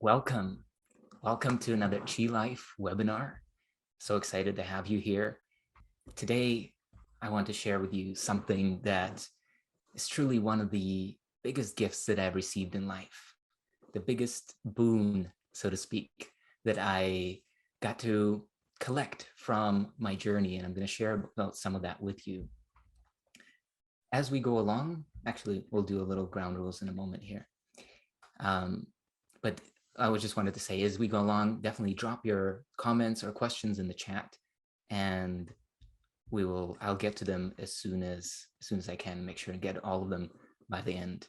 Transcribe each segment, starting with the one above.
Welcome. Welcome to another Chi Life webinar. So excited to have you here. Today, I want to share with you something that is truly one of the biggest gifts that I've received in life, the biggest boon, so to speak, that I got to collect from my journey. And I'm going to share about some of that with you. As we go along, actually, we'll do a little ground rules in a moment here. But I just wanted to say, as we go along, definitely drop your comments or questions in the chat, and I'll get to them as soon as I can. Make sure to get all of them by the end.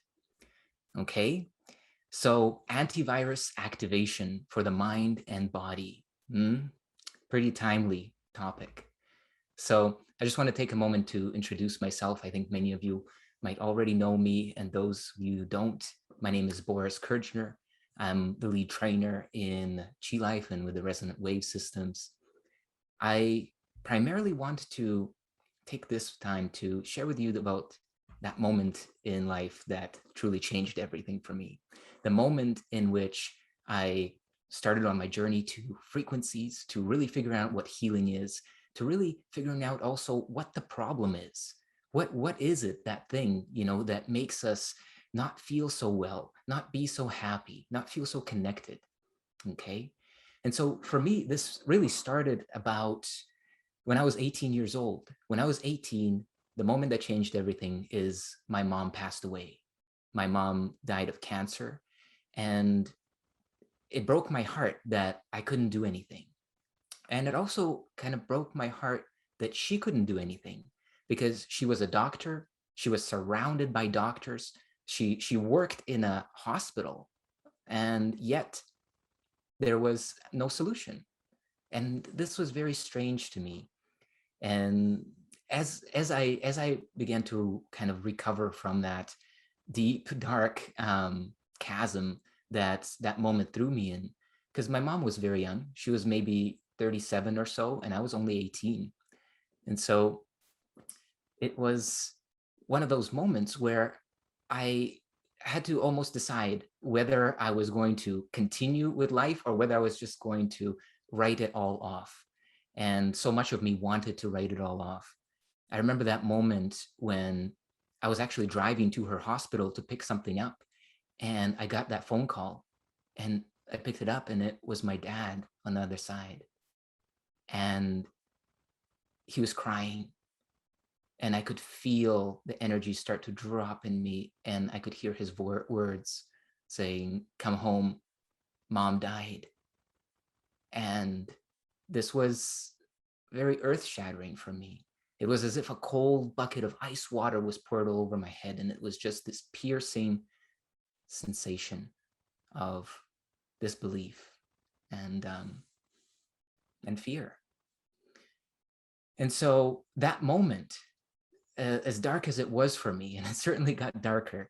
Okay, so antivirus activation for the mind and body. Pretty timely topic. So I just want to take a moment to introduce myself. I think many of you might already know me, and those of you who don't, my name is Boris Kerjner. I'm the lead trainer in Chi Life and with the Resonant Wave Systems. I primarily want to take this time to share with you about that moment in life that truly changed everything for me. The moment in which I started on my journey to frequencies, to really figure out what healing is, to really figuring out also what the problem is. What is it, that thing, that makes us not feel so well, not be so happy, not feel so connected, okay? And so for me, this really started about when I was 18 years old. When I was 18, the moment that changed everything is my mom passed away. My mom died of cancer, and it broke my heart that I couldn't do anything. And it also kind of broke my heart that she couldn't do anything, because she was a doctor. She was surrounded by doctors. She worked in a hospital, and yet there was no solution. And this was very strange to me. And as I began to kind of recover from that deep, dark chasm that moment threw me in, because my mom was very young. She was maybe 37 or so, and I was only 18. And so it was one of those moments where I had to almost decide whether I was going to continue with life or whether I was just going to write it all off. And so much of me wanted to write it all off. I remember that moment when I was actually driving to her hospital to pick something up, and I got that phone call, and I picked it up, and it was my dad on the other side. And he was crying, and I could feel the energy start to drop in me, and I could hear his words saying, "Come home, mom died." And this was very earth-shattering for me. It was as if a cold bucket of ice water was poured all over my head, and it was just this piercing sensation of disbelief and fear. And so that moment, as dark as it was for me, and it certainly got darker,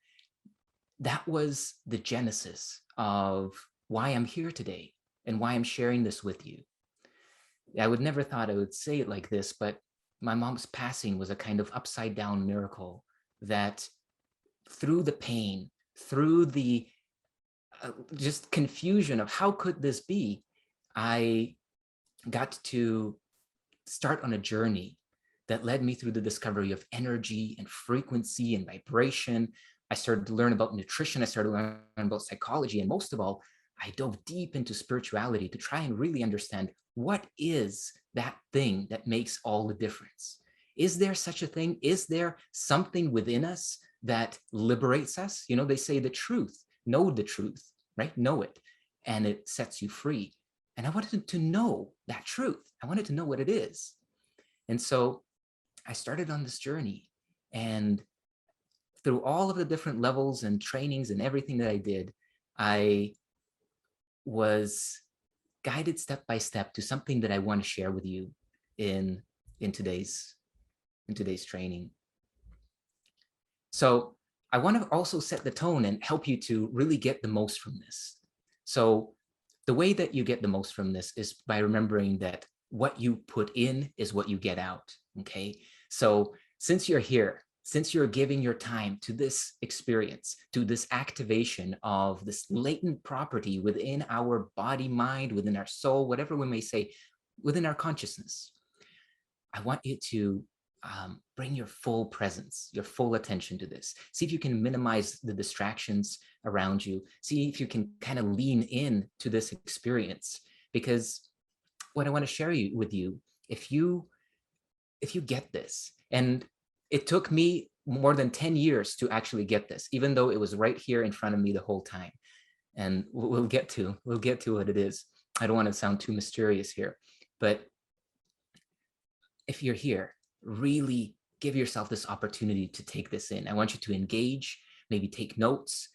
that was the genesis of why I'm here today and why I'm sharing this with you. I would never thought I would say it like this, but my mom's passing was a kind of upside down miracle that through the pain, through the just confusion of how could this be, I got to start on a journey that led me through the discovery of energy and frequency and vibration. I started to learn about nutrition. I started to learn about psychology. And most of all, I dove deep into spirituality to try and really understand what is that thing that makes all the difference. Is there such a thing? Is there something within us that liberates us? They say the truth, know the truth, right? Know it, and it sets you free. And I wanted to know that truth. I wanted to know what it is. And so I started on this journey, and through all of the different levels and trainings and everything that I did, I was guided step by step to something that I want to share with you in today's training. So I want to also set the tone and help you to really get the most from this. So the way that you get the most from this is by remembering that what you put in is what you get out, okay? So since you're here, since you're giving your time to this experience, to this activation of this latent property within our body, mind, within our soul, whatever we may say, within our consciousness, I want you to bring your full presence, your full attention to this. See if you can minimize the distractions around you. See if you can kind of lean in to this experience, because what I want to share with you, if you get this, and it took me more than 10 years to actually get this, even though it was right here in front of me the whole time. And we'll get to what it is. I don't want to sound too mysterious here, but if you're here, really give yourself this opportunity to take this in. I want you to engage, maybe take notes.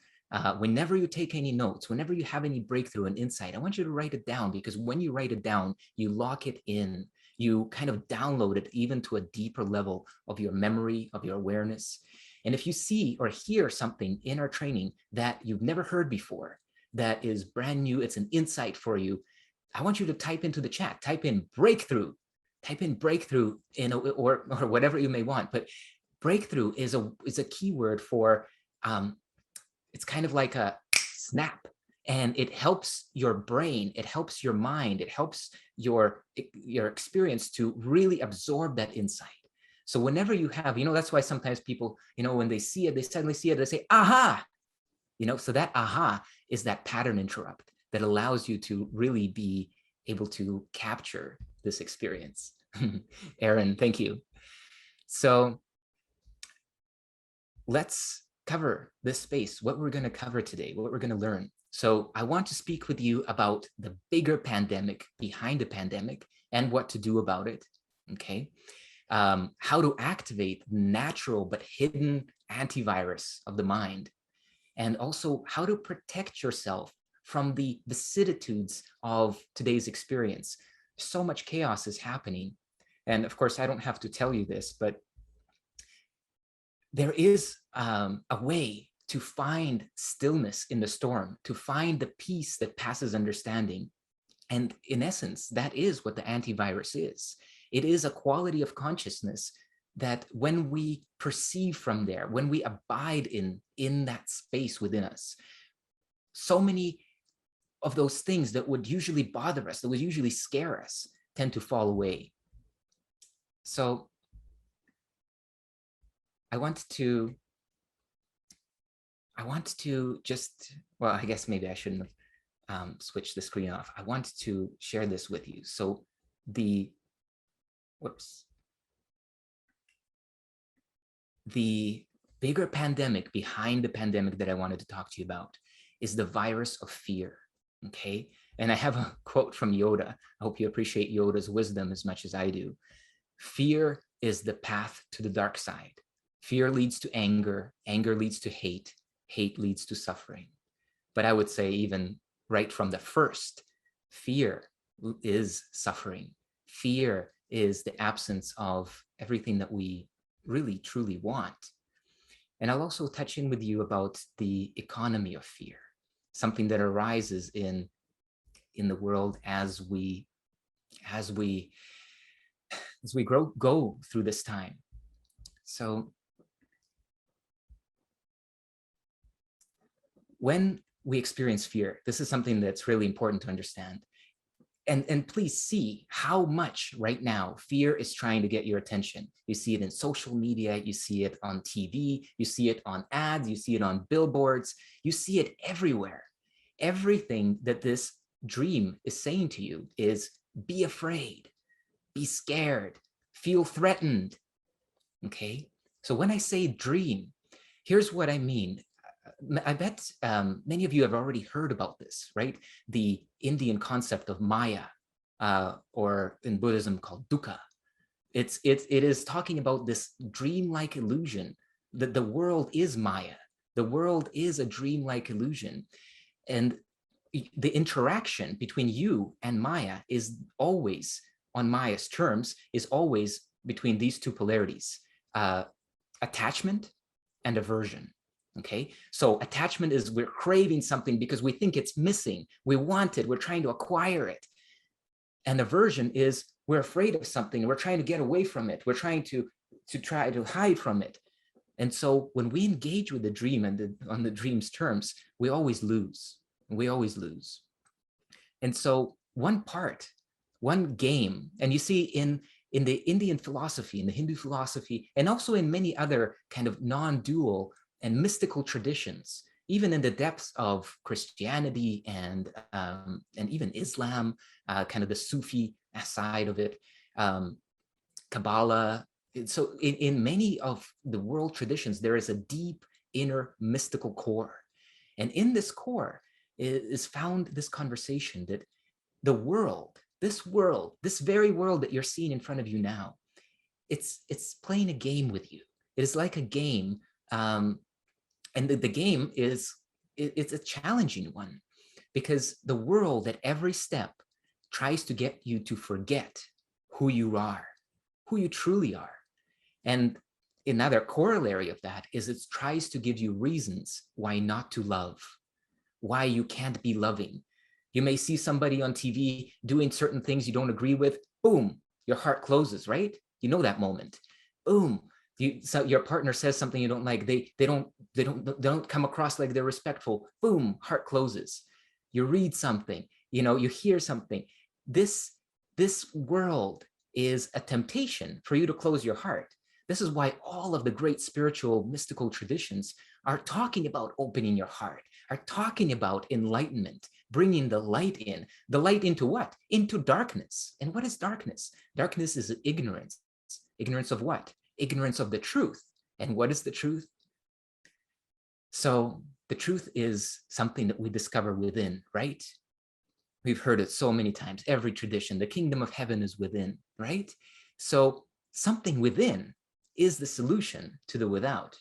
Whenever you take any notes, whenever you have any breakthrough and insight, I want you to write it down, because when you write it down, you lock it in. You kind of download it even to a deeper level of your memory, of your awareness. And if you see or hear something in our training that you've never heard before, that is brand new, it's an insight for you, I want you to type into the chat, type in breakthrough in or whatever you may want. But breakthrough is a keyword for, it's kind of like a snap, and it helps your brain, it helps your mind, it helps your experience to really absorb that insight. So whenever you have, that's why sometimes people, when they see it, they suddenly see it, they say, aha, so that aha is that pattern interrupt that allows you to really be able to capture this experience. Aaron, thank you. So let's cover this space, what we're going to cover today, what we're going to learn. So I want to speak with you about the bigger pandemic behind the pandemic and what to do about it, okay? How to activate natural but hidden antivirus of the mind, and also how to protect yourself from the vicissitudes of today's experience. So much chaos is happening. And of course, I don't have to tell you this, but there is a way to find stillness in the storm, to find the peace that passes understanding. And in essence, that is what the antivirus is. It is a quality of consciousness that when we perceive from there, when we abide in that space within us, so many of those things that would usually bother us, that would usually scare us, tend to fall away. So I want to just, well, I guess maybe I shouldn't have switched the screen off. I want to share this with you. So the bigger pandemic behind the pandemic that I wanted to talk to you about is the virus of fear, okay? And I have a quote from Yoda. I hope you appreciate Yoda's wisdom as much as I do. Fear is the path to the dark side. Fear leads to anger, anger leads to hate, hate leads to suffering. But I would say even right from the first, fear is suffering. Fear is the absence of everything that we really, truly want. And I'll also touch in with you about the economy of fear, something that arises in the world as we go through this time. So when we experience fear, this is something that's really important to understand. And please see how much right now fear is trying to get your attention. You see it in social media, you see it on TV, you see it on ads, you see it on billboards, you see it everywhere. Everything that this dream is saying to you is be afraid, be scared, feel threatened, okay? So when I say dream, here's what I mean. I bet many of you have already heard about this, right? The Indian concept of Maya, or in Buddhism called dukkha. It is talking about this dreamlike illusion that the world is Maya. The world is a dreamlike illusion. And the interaction between you and Maya is always, on Maya's terms, is always between these two polarities, attachment and aversion. Okay, so attachment is we're craving something because we think it's missing. We want it. We're trying to acquire it. And aversion is we're afraid of something. We're trying to get away from it. We're trying to hide from it. And so when we engage with the dream and on the dream's terms, we always lose. We always lose. And so one game, and you see in the Indian philosophy, in the Hindu philosophy, and also in many other kind of non-dual and mystical traditions, even in the depths of Christianity and even Islam, kind of the Sufi side of it, Kabbalah. So in many of the world traditions, there is a deep inner mystical core. And in this core is found this conversation that the world, this very world that you're seeing in front of you now, it's playing a game with you. It is like a game. And the game it's a challenging one, because the world at every step tries to get you to forget who you are, who you truly are. And another corollary of that is it tries to give you reasons why not to love, why you can't be loving. You may see somebody on TV doing certain things you don't agree with, boom, your heart closes, right? You know that moment. Boom, so your partner says something you don't like, they don't come across like they're respectful, boom, heart closes. You read something, you hear something. This world is a temptation for you to close your heart. This is why all of the great spiritual mystical traditions are talking about opening your heart, are talking about enlightenment, bringing the light in. The light into what? Into darkness. And what is darkness? Darkness is ignorance. Ignorance of what? Ignorance of the truth. And what is the truth? So the truth is something that we discover within, right? We've heard it so many times, every tradition, the kingdom of heaven is within, right? So something within is the solution to the without.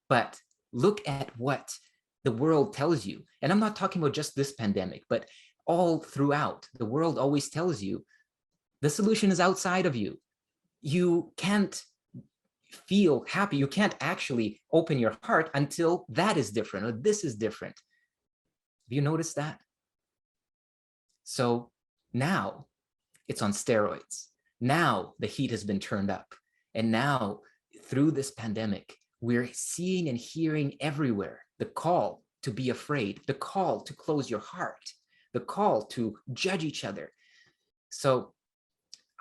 But look at what the world tells you. And I'm not talking about just this pandemic, but all throughout, the world always tells you the solution is outside of you. You can't feel happy. You can't actually open your heart until that is different or this is different. Have you noticed that? So now it's on steroids. Now the heat has been turned up. And now through this pandemic, we're seeing and hearing everywhere the call to be afraid, the call to close your heart, the call to judge each other. So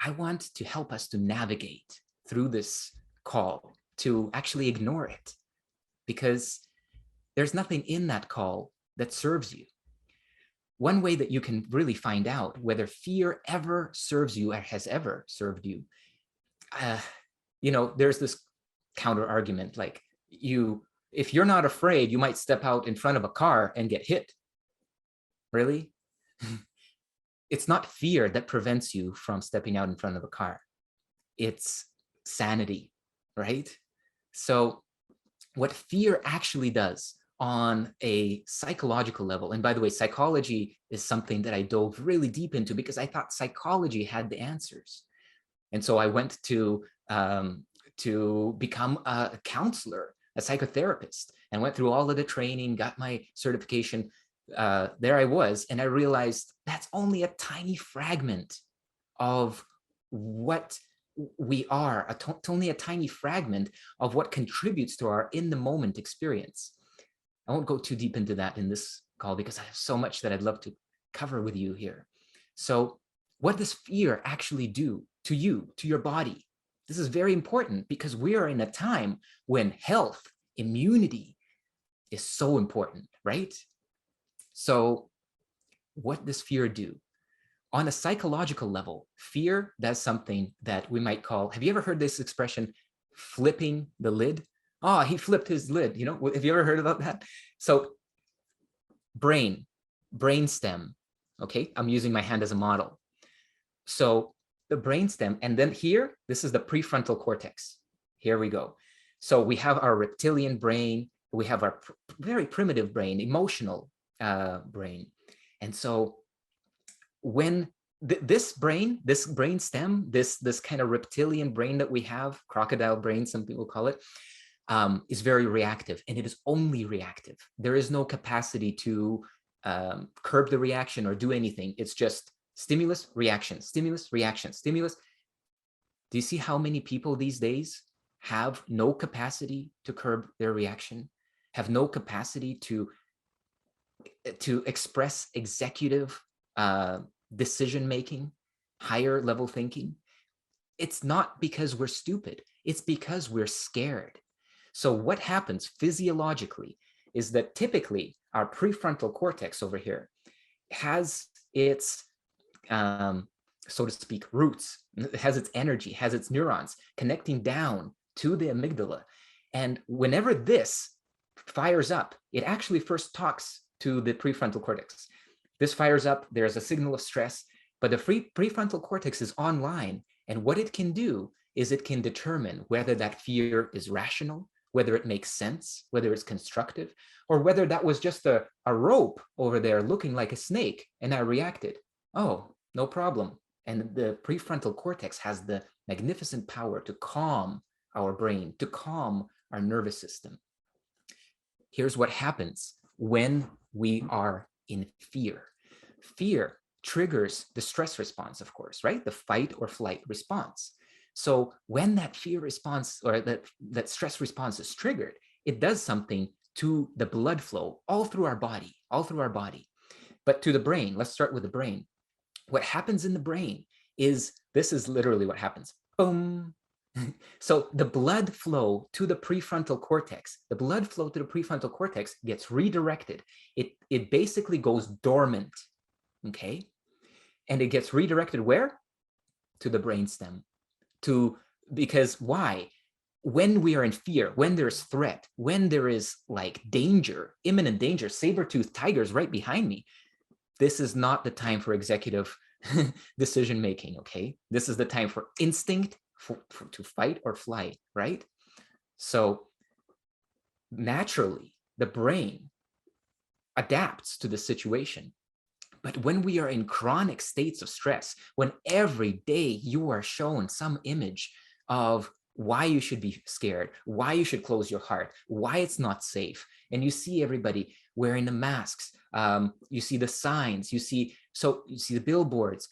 I want to help us to navigate through this call, to actually ignore it, because there's nothing in that call that serves you. One way that you can really find out whether fear ever serves you or has ever served you, there's this counter argument, like if you're not afraid, you might step out in front of a car and get hit. Really? It's not fear that prevents you from stepping out in front of a car. It's sanity, right? So what fear actually does on a psychological level, and by the way, psychology is something that I dove really deep into because I thought psychology had the answers. And so I went to become a counselor, a psychotherapist, and went through all of the training, got my certification. There I was, and I realized that's only a tiny fragment of what we are, only a tiny fragment of what contributes to our in-the-moment experience. I won't go too deep into that in this call because I have so much that I'd love to cover with you here. So what does fear actually do to you, to your body? This is very important because we are in a time when health, immunity is so important, right? So what does fear do? On a psychological level, fear does something that we might call, have you ever heard this expression, flipping the lid? Oh, he flipped his lid, have you ever heard about that? So brain stem, okay? I'm using my hand as a model. So the brain stem, and then here, this is the prefrontal cortex. Here we go. So we have our reptilian brain, we have our very primitive brain, emotional brain. And so when this brain stem, this kind of reptilian brain that we have, crocodile brain, some people call it, is very reactive, and it is only reactive. There is no capacity to curb the reaction or do anything. It's just stimulus, reaction, stimulus, reaction, stimulus. Do you see how many people these days have no capacity to curb their reaction, have no capacity to express executive decision making, higher level thinking, it's not because we're stupid. It's because we're scared. So what happens physiologically is that typically our prefrontal cortex over here has its, so to speak, roots, has its energy, has its neurons connecting down to the amygdala. And whenever this fires up, it actually first talks to the prefrontal cortex. This fires up, there's a signal of stress, but the prefrontal cortex is online. And what it can do is it can determine whether that fear is rational, whether it makes sense, whether it's constructive, or whether that was just a rope over there looking like a snake and I reacted. Oh, no problem. And the prefrontal cortex has the magnificent power to calm our brain, to calm our nervous system. Here's what happens when we are in fear. Fear triggers the stress response, of course, right? The fight or flight response. So when that fear response or that stress response is triggered, it does something to the blood flow all through our body, But to the brain, let's start with the brain. What happens in the brain is, this is literally what happens. Boom. So the blood flow to the prefrontal cortex, gets redirected. It basically goes dormant, okay? And it gets redirected where? To the brainstem. Because why? When we are in fear, when there's threat, when there is like danger, imminent danger, saber-toothed tigers right behind me, this is not the time for executive decision making, okay? This is the time for instinct, to fight or flight, right? So naturally, the brain adapts to the situation. But when we are in chronic states of stress, when every day you are shown some image of why you should be scared, why you should close your heart, why it's not safe, and you see everybody wearing the masks, you see the signs, you see the billboards,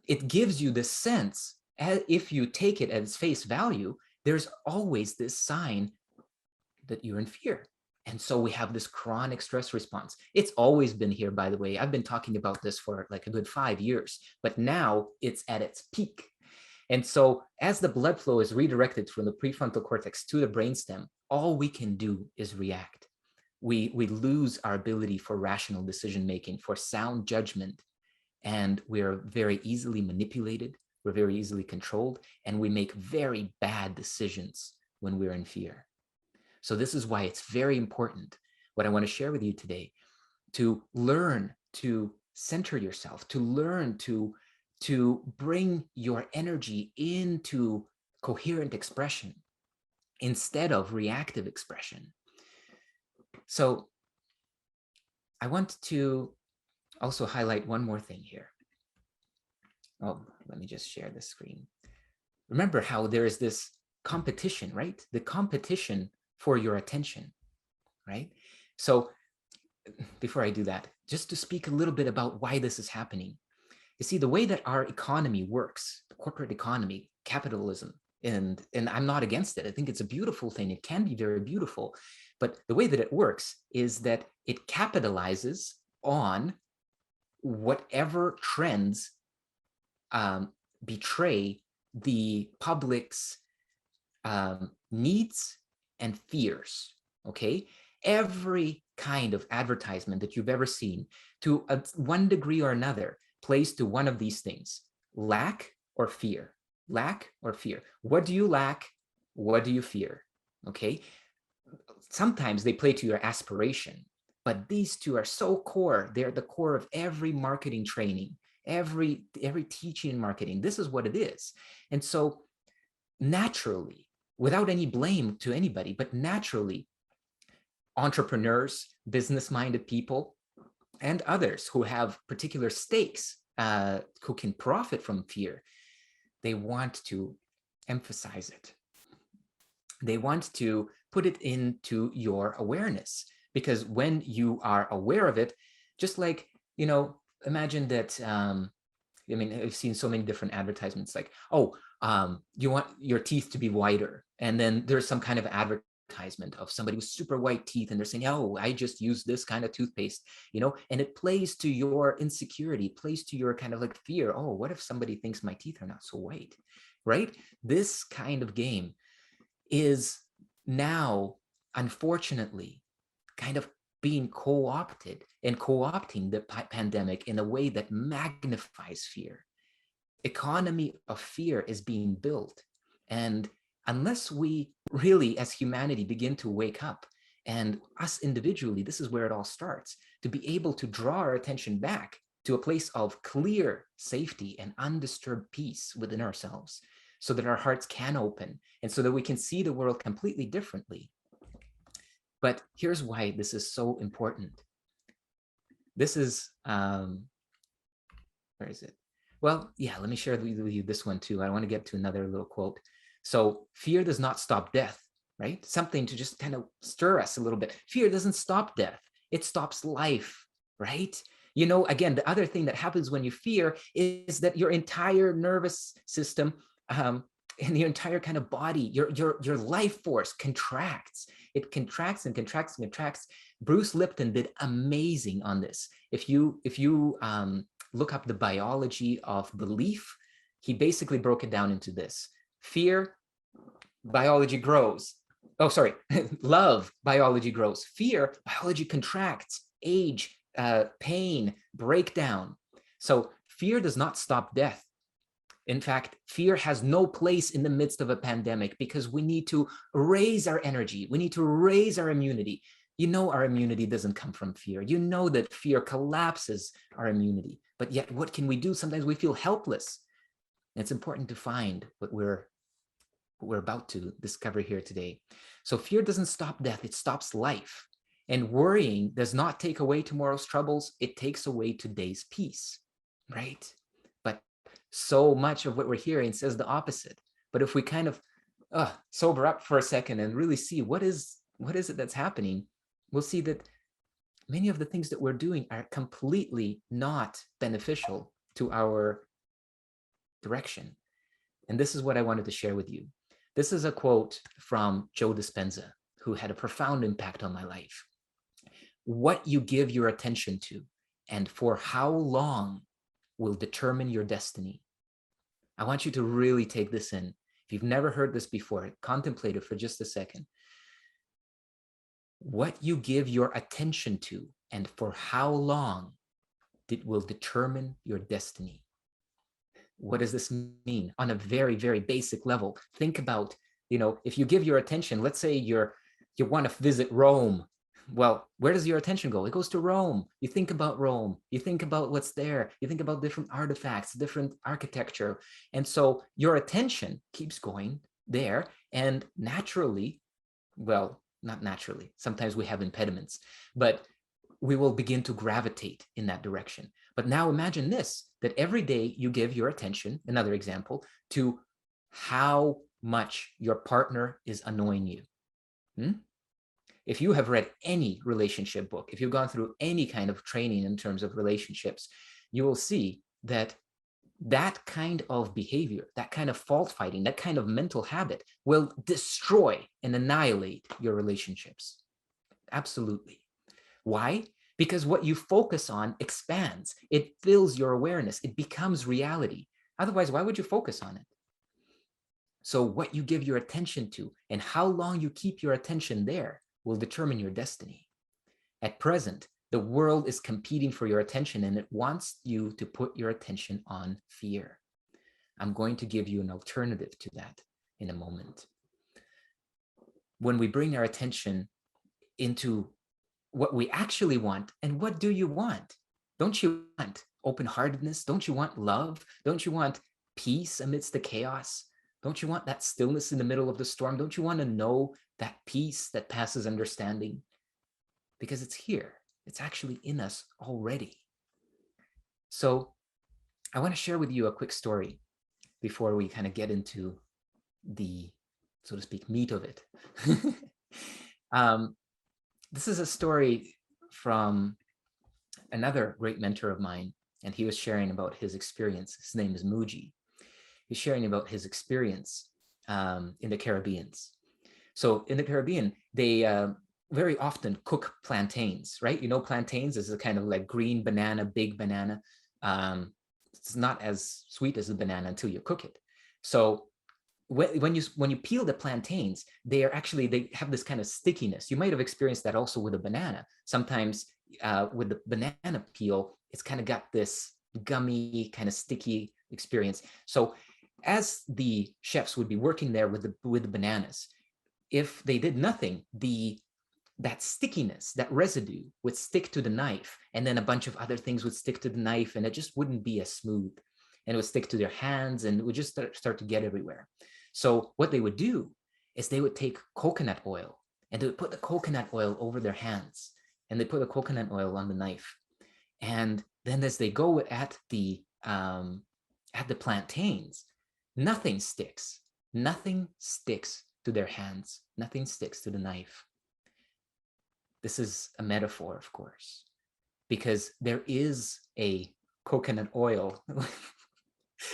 it gives you this sense, if you take it at its face value, there's always this sign that you're in fear. And so we have this chronic stress response. It's always been here, by the way. I've been talking about this for like a good 5 years, but now it's at its peak. And so as the blood flow is redirected from the prefrontal cortex to the brainstem, all we can do is react. We lose our ability for rational decision-making, for sound judgment, and we're very easily manipulated, we're very easily controlled, and we make very bad decisions when we're in fear. So this is why it's very important, what I want to share with you today, to learn to center yourself, to learn to bring your energy into coherent expression instead of reactive expression. So I want to also highlight one more thing here. Oh, let me just share the screen. Remember how there is this competition, right? The competition for your attention, right? So before I do that, just to speak a little bit about why this is happening. You see, the way that our economy works, the corporate economy, capitalism, and I'm not against it. I think it's a beautiful thing. It can be very beautiful. But the way that it works is that it capitalizes on whatever trends betray the public's needs and fears, okay? Every kind of advertisement that you've ever seen, to one degree or another, plays to one of these things: lack or fear. Lack or fear. What do you lack? What do you fear? Okay? Sometimes they play to your aspiration, but these two are so core. They're the core of every marketing training, every teaching in marketing. This is what it is. And so naturally, without any blame to anybody, but naturally, entrepreneurs, business-minded people, and others who have particular stakes, who can profit from fear, they want to emphasize it. They want to put it into your awareness, because when you are aware of it, just like, imagine that, I've seen so many different advertisements like, oh, you want your teeth to be whiter. And then there's some kind of advertisement of somebody with super white teeth, and they're saying, oh, I just use this kind of toothpaste, and it plays to your insecurity, plays to your kind of like fear. Oh, what if somebody thinks my teeth are not so white, right? This kind of game is now, unfortunately, kind of being co-opted and co-opting the pandemic in a way that magnifies fear. Economy of fear is being built. And unless we really, as humanity, begin to wake up, and us individually, this is where it all starts, to be able to draw our attention back to a place of clear safety and undisturbed peace within ourselves, so that our hearts can open and so that we can see the world completely differently. But here's why this is so important. This is, where is it? Well, yeah, let me share with you this one too. I want to get to another little quote. So fear does not stop death, right? Something to just kind of stir us a little bit. Fear doesn't stop death. It stops life, right? Again, the other thing that happens when you fear is that your entire nervous system and your entire kind of body, your life force contracts. It contracts and contracts and contracts. Bruce Lipton did amazing on this. If you look up the biology of belief, he basically broke it down into this. Fear, biology grows. Oh, sorry. Love, biology grows. Fear, biology contracts. Age, pain, breakdown. So fear does not stop death. In fact, fear has no place in the midst of a pandemic, because we need to raise our energy. We need to raise our immunity. Our immunity doesn't come from fear. That fear collapses our immunity. But yet, what can we do? Sometimes we feel helpless. And it's important to find what we're about to discover here today. So fear doesn't stop death, it stops life. And worrying does not take away tomorrow's troubles, it takes away today's peace, right? But so much of what we're hearing says the opposite. But if we kind of sober up for a second and really see what is it that's happening, we'll see that many of the things that we're doing are completely not beneficial to our direction. And this is what I wanted to share with you. This is a quote from Joe Dispenza, who had a profound impact on my life. What you give your attention to and for how long will determine your destiny. I want you to really take this in. If you've never heard this before, contemplate it for just a second. What you give your attention to and for how long it will determine your destiny. What does this mean? On a very, very basic level, think about, if you give your attention, let's say you want to visit Rome. Well, where does your attention go? It goes to Rome. You think about Rome. You think about what's there. You think about different artifacts, different architecture. And so your attention keeps going there. And naturally, well, not naturally, sometimes we have impediments, but we will begin to gravitate in that direction. But now imagine this, that every day you give your attention, another example, to how much your partner is annoying you. If you have read any relationship book, if you've gone through any kind of training in terms of relationships, you will see that that kind of behavior, that kind of fault finding, that kind of mental habit will destroy and annihilate your relationships. Absolutely. Why? Because what you focus on expands. It fills your awareness. It becomes reality. Otherwise, why would you focus on it? So what you give your attention to and how long you keep your attention there will determine your destiny. At present, the world is competing for your attention, and it wants you to put your attention on fear. I'm going to give you an alternative to that in a moment. When we bring our attention into what we actually want, and what do you want? Don't you want open-heartedness? Don't you want love? Don't you want peace amidst the chaos? Don't you want that stillness in the middle of the storm? Don't you want to know that peace that passes understanding? Because it's here. It's actually in us already. So I want to share with you a quick story before we kind of get into the, so to speak, meat of it. This is a story from another great mentor of mine, and he was sharing about his experience. His name is Muji. He's sharing about his experience in the Caribbean. So in the Caribbean, they very often cook plantains, right? You know, plantains is a kind of like green banana, big banana. It's not as sweet as a banana until you cook it. So when you peel the plantains, they have this kind of stickiness. You might have experienced that also with a banana. Sometimes with the banana peel, it's kind of got this gummy, kind of sticky experience. So as the chefs would be working there with the bananas, if they did nothing, that stickiness, that residue would stick to the knife, and then a bunch of other things would stick to the knife, and it just wouldn't be as smooth, and it would stick to their hands, and it would just start to get everywhere. So what they would do is they would take coconut oil, and they would put the coconut oil over their hands, and they put the coconut oil on the knife, and then as they go at the plantains, nothing sticks. Nothing sticks to their hands. Nothing sticks to the knife. This is a metaphor, of course, because there is a coconut oil,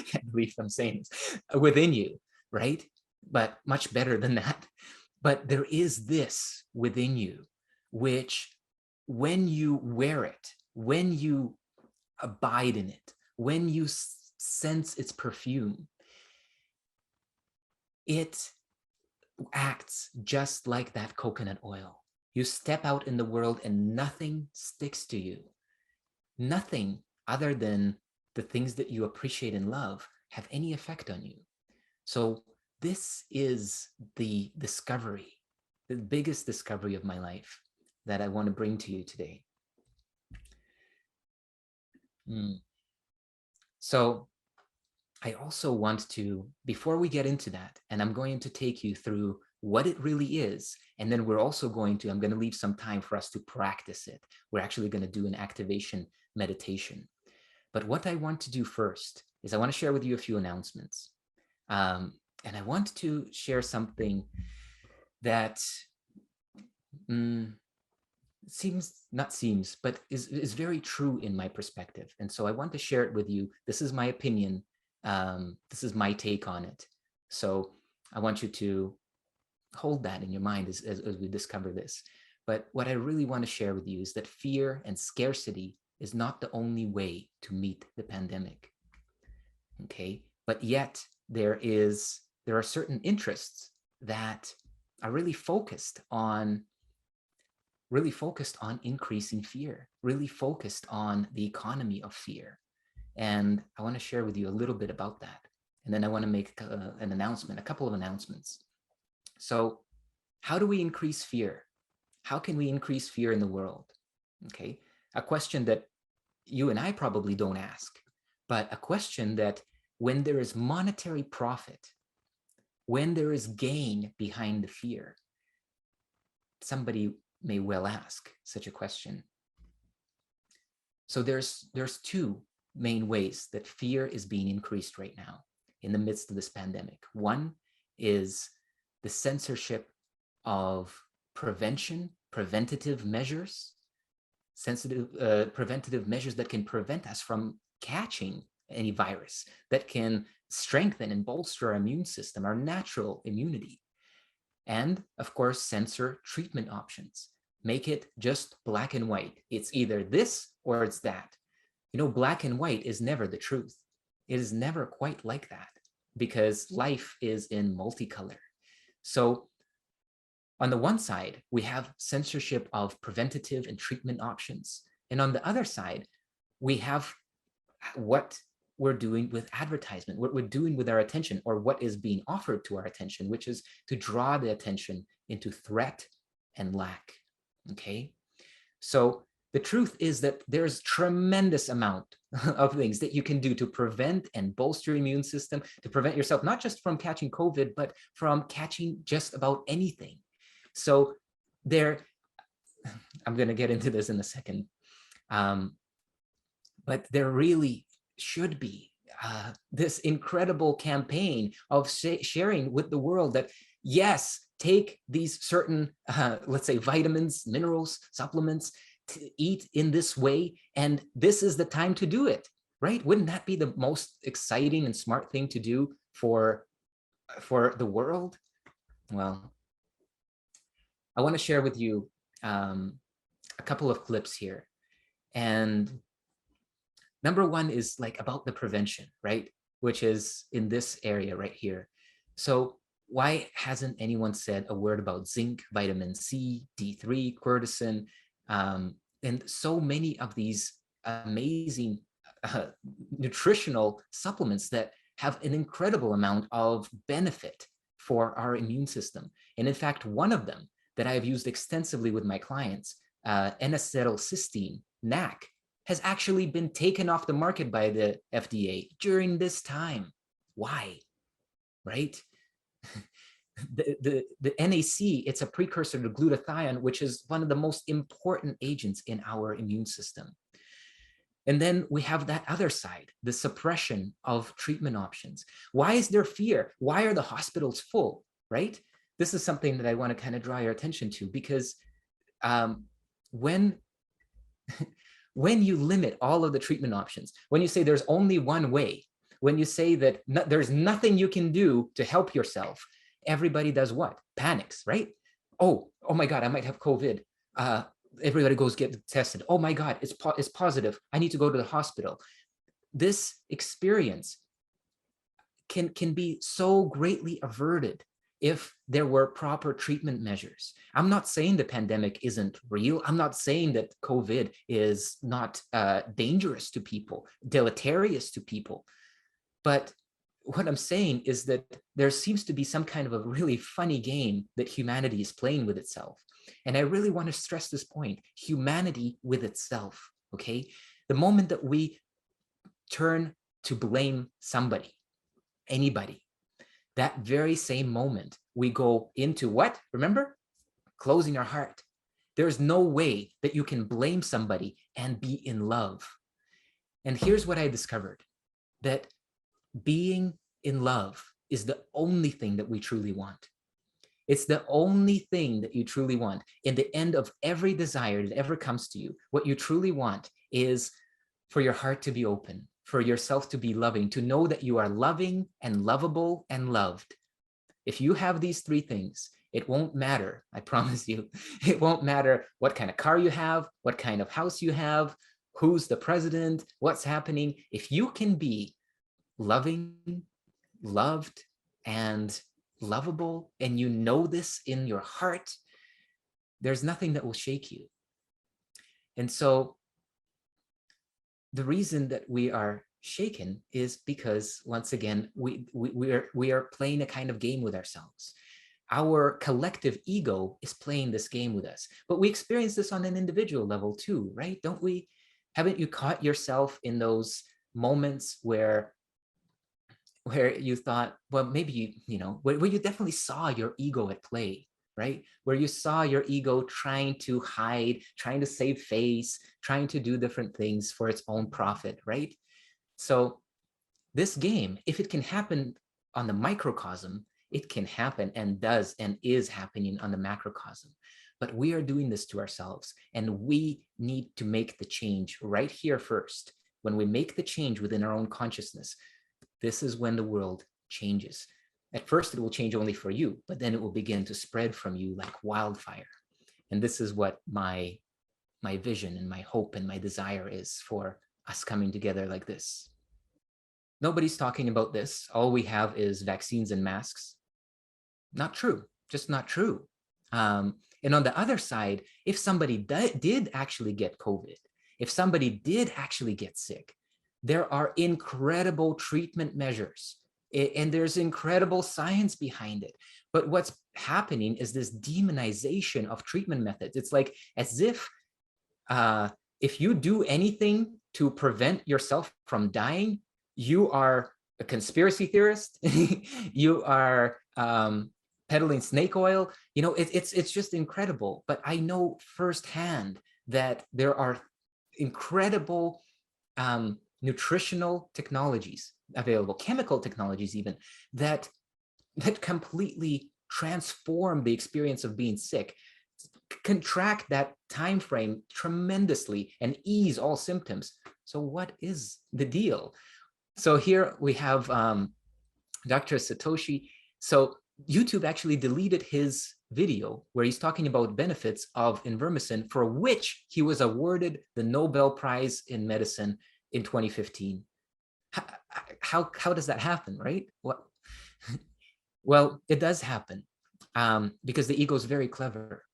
can't believe I'm saying this, within you, right? But much better than that. But there is this within you, which when you wear it, when you abide in it, when you sense its perfume, it acts just like that coconut oil. You step out in the world and nothing sticks to you. Nothing other than the things that you appreciate and love have any effect on you. So this is the discovery, the biggest discovery of my life that I want to bring to you today. So I also want to, before we get into that, and I'm going to take you through what it really is, and then we're also I'm going to leave some time for us to practice it. We're actually going to do an activation meditation. But what I want to do first is I want to share with you a few announcements. And I want to share something that but is very true in my perspective. And so I want to share it with you. This is my opinion. This is my take on it. So I want you to hold that in your mind as we discover this. But what I really want to share with you is that fear and scarcity is not the only way to meet the pandemic. Okay, but yet there are certain interests that are really focused on increasing fear, really focused on the economy of fear. And I want to share with you a little bit about that. And then I want to make a couple of announcements. So how do we increase fear? How can we increase fear in the world? Okay, a question that you and I probably don't ask, but a question that when there is monetary profit, when there is gain behind the fear, somebody may well ask such a question. So there's two main ways that fear is being increased right now in the midst of this pandemic. One is the censorship of preventative measures, preventative measures that can prevent us from catching any virus, that can strengthen and bolster our immune system, our natural immunity. And of course, censor treatment options. Make it just black and white. It's either this or it's that. You know, black and white is never the truth. It is never quite like that because life is in multicolor. So on the one side, we have censorship of preventative and treatment options. And on the other side, we have what we're doing with advertisement, what we're doing with our attention, or what is being offered to our attention, which is to draw the attention into threat and lack. Okay, so the truth is that there's tremendous amount of things that you can do to prevent and bolster your immune system, to prevent yourself not just from catching COVID, but from catching just about anything. So I'm going to get into this in a second, but there really should be this incredible campaign of sharing with the world that, yes, take these certain, let's say, vitamins, minerals, supplements, to eat in this way, and this is the time to do it, right? Wouldn't that be the most exciting and smart thing to do for for the world, well, I want to share with you a couple of clips here. And number one is like about the prevention, right? Which is in this area right here. So why hasn't anyone said a word about zinc, vitamin C, D3, quercetin, and so many of these amazing nutritional supplements that have an incredible amount of benefit for our immune system. And in fact, one of them that I've used extensively with my clients, N-acetylcysteine, NAC, has actually been taken off the market by the FDA during this time. Why? Right? The NAC, it's a precursor to glutathione, which is one of the most important agents in our immune system. And then we have that other side, the suppression of treatment options. Why is there fear? Why are the hospitals full, right? This is something that I want to kind of draw your attention to, because when you limit all of the treatment options, when you say there's only one way, when you say that there's nothing you can do to help yourself, everybody does what? Panics, right? Oh my God, I might have COVID. Everybody goes get tested. Oh my God, it's positive. I need to go to the hospital. This experience can be so greatly averted if there were proper treatment measures. I'm not saying the pandemic isn't real. I'm not saying that COVID is not dangerous to people, deleterious to people. But what I'm saying is that there seems to be some kind of a really funny game that humanity is playing with itself. And I really want to stress this point, humanity with itself, okay? The moment that we turn to blame somebody, anybody, that very same moment, we go into what? Remember? Closing our heart. There's no way that you can blame somebody and be in love. And here's what I discovered, that being in love is the only thing that we truly want. It's the only thing that you truly want. In the end of every desire that ever comes to you, what you truly want is for your heart to be open, for yourself to be loving, to know that you are loving and lovable and loved. If you have these three things, it won't matter, I promise you. It won't matter what kind of car you have, what kind of house you have, who's the president, what's happening. If you can be loving, loved, and lovable, and you know this in your heart, there's nothing that will shake you. And so the reason that we are shaken is because, once again, we are playing a kind of game with ourselves. Our collective ego is playing this game with us, but we experience this on an individual level too, right? Don't we? Haven't you caught yourself in those moments where you thought, well, maybe where you definitely saw your ego at play, right? Where you saw your ego trying to hide, trying to save face, trying to do different things for its own profit, right? So this game, if it can happen on the microcosm, it can happen and does and is happening on the macrocosm. But we are doing this to ourselves, and we need to make the change right here first. When we make the change within our own consciousness, this is when the world changes. At first, it will change only for you, but then it will begin to spread from you like wildfire. And this is what my vision and my hope and my desire is for us coming together like this. Nobody's talking about this. All we have is vaccines and masks. Not true, just not true. And on the other side, if somebody did actually get COVID, if somebody did actually get sick, there are incredible treatment measures, and there's incredible science behind it. But what's happening is this demonization of treatment methods. It's like as if you do anything to prevent yourself from dying, you are a conspiracy theorist. You are peddling snake oil. It's just incredible. But I know firsthand that there are incredible nutritional technologies available, chemical technologies even, that completely transform the experience of being sick, contract that time frame tremendously, and ease all symptoms. So what is the deal? So here we have Dr. Satoshi So YouTube actually deleted his video where he's talking about benefits of Ivermectin, for which he was awarded the Nobel Prize in Medicine in 2015. How does that happen, right? What? Well, it does happen because the ego is very clever.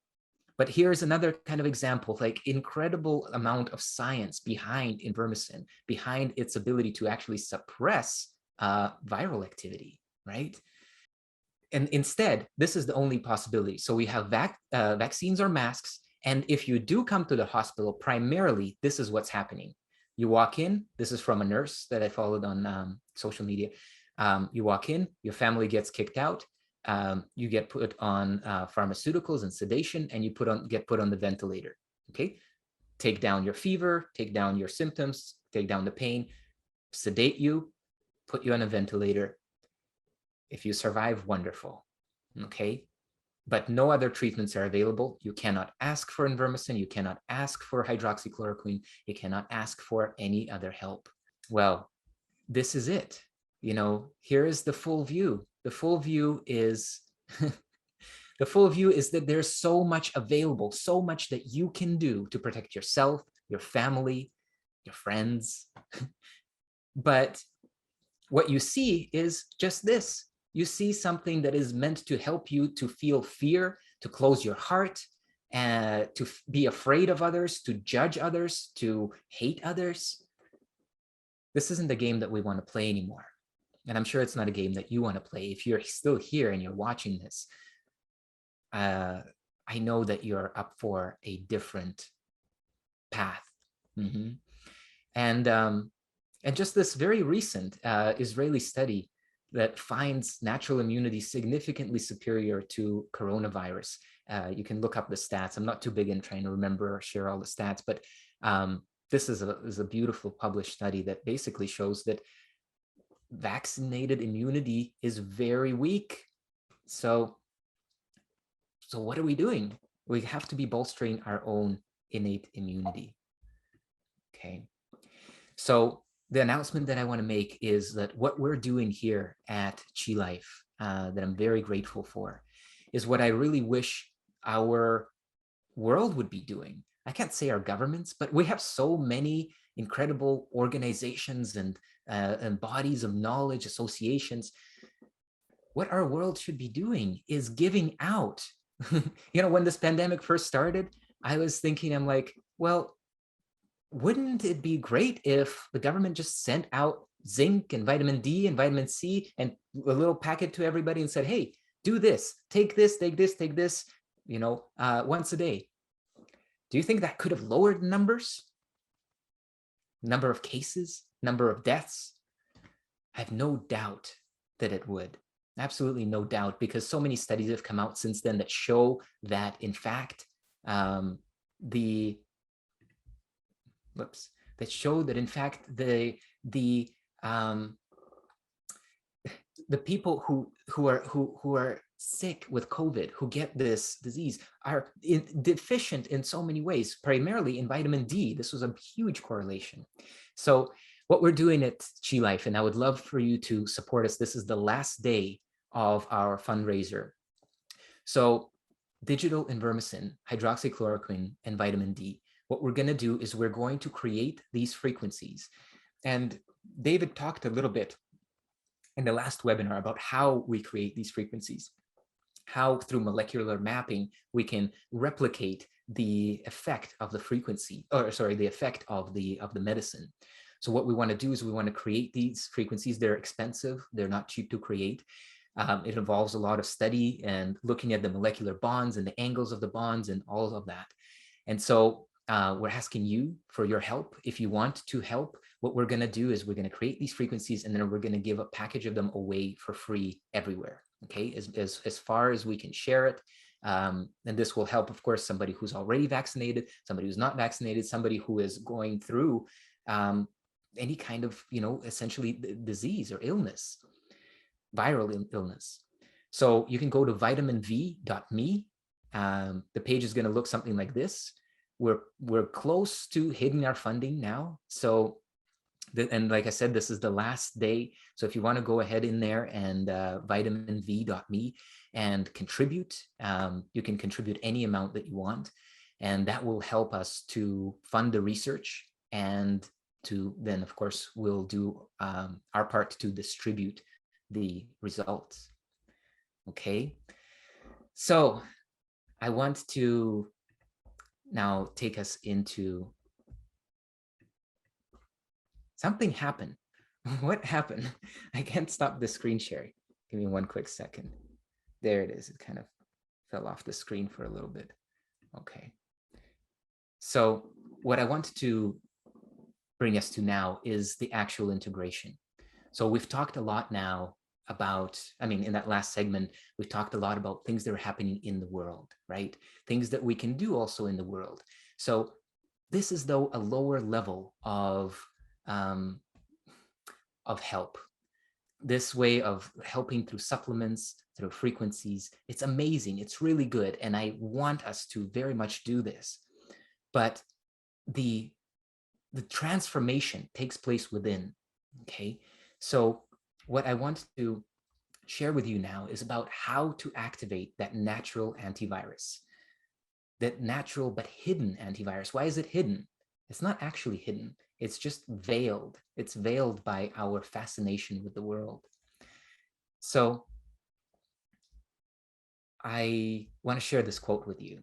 But here's another kind of example, like incredible amount of science behind Ivermectin, behind its ability to actually suppress viral activity, right? And instead, this is the only possibility. So we have vaccines or masks. And if you do come to the hospital, primarily, this is what's happening. You walk in, this is from a nurse that I followed on social media. You walk in, your family gets kicked out. You get put on pharmaceuticals and sedation, and you get put on the ventilator. Okay, take down your fever, take down your symptoms, take down the pain, sedate you, put you on a ventilator. If you survive, wonderful. Okay, but no other treatments are available. You cannot ask for Ivermectin. You cannot ask for hydroxychloroquine. You cannot ask for any other help. Well, this is it. You know, here is the full view. The full view is the full view is that there's so much available, so much that you can do to protect yourself, your family, your friends. But what you see is just this. You see something that is meant to help you to feel fear, to close your heart, to be afraid of others, to judge others, to hate others. This isn't the game that we want to play anymore. And I'm sure it's not a game that you want to play. If you're still here and you're watching this, I know that you're up for a different path. Mm-hmm. And just this very recent Israeli study that finds natural immunity significantly superior to coronavirus. You can look up the stats. I'm not too big in trying to remember or share all the stats, but this is a beautiful published study that basically shows that vaccinated immunity is very weak. So what are we doing? We have to be bolstering our own innate immunity. Okay. So the announcement that I want to make is that what we're doing here at Chi Life, that I'm very grateful for, is what I really wish our world would be doing. I can't say our governments, but we have so many incredible organizations and bodies of knowledge, associations. What our world should be doing is giving out. You know, when this pandemic first started, I was thinking, I'm like, well, wouldn't it be great if the government just sent out zinc and vitamin D and vitamin C and a little packet to everybody and said, hey, do this, take this, take this, take this, you know, once a day. Do you think that could have lowered numbers? Number of cases, number of deaths? I have no doubt that it would. Absolutely no doubt, because so many studies have come out since then that show that, in fact, the people who are sick with COVID, who get this disease, are deficient in so many ways, primarily in vitamin D. This was a huge correlation. So what we're doing at Chi Life, and I would love for you to support us. This is the last day of our fundraiser. So digital Ivermectin, hydroxychloroquine, and vitamin D. What we're going to do is we're going to create these frequencies. And David talked a little bit in the last webinar about how we create these frequencies, how through molecular mapping we can replicate the effect of the frequency, or sorry, the effect of the medicine. So what we want to do is we want to create these frequencies. They're expensive. They're not cheap to create. It involves a lot of study and looking at the molecular bonds and the angles of the bonds and all of that. And so we're asking you for your help. If you want to help, what we're going to do is we're going to create these frequencies, and then we're going to give a package of them away for free everywhere. Okay, as far as we can share it. And this will help, of course, somebody who's already vaccinated, somebody who's not vaccinated, somebody who is going through any kind of, you know, essentially disease or illness, viral illness. So you can go to vitaminv.me. The page is going to look something like this. We're close to hitting our funding now. So And like I said, this is the last day. So if you want to go ahead in there and vitaminv.me and contribute, you can contribute any amount that you want. And that will help us to fund the research, and to then, of course, we'll do our part to distribute the results. Okay. So I want to now take us into something happened. What happened? I can't stop the screen sharing. Give me one quick second. There it is. It kind of fell off the screen for a little bit. Okay. So what I want to bring us to now is the actual integration. So we've talked a lot now about, I mean, in that last segment, we've talked a lot about things that are happening in the world, right? Things that we can do also in the world. So this is, though, a lower level of help. This way of helping through supplements, through frequencies, it's amazing. It's really good. And I want us to very much do this. But the transformation takes place within, okay? So what I want to share with you now is about how to activate that natural antivirus, that natural but hidden antivirus. Why is it hidden? It's not actually hidden. It's just veiled. It's veiled by our fascination with the world. So I want to share this quote with you.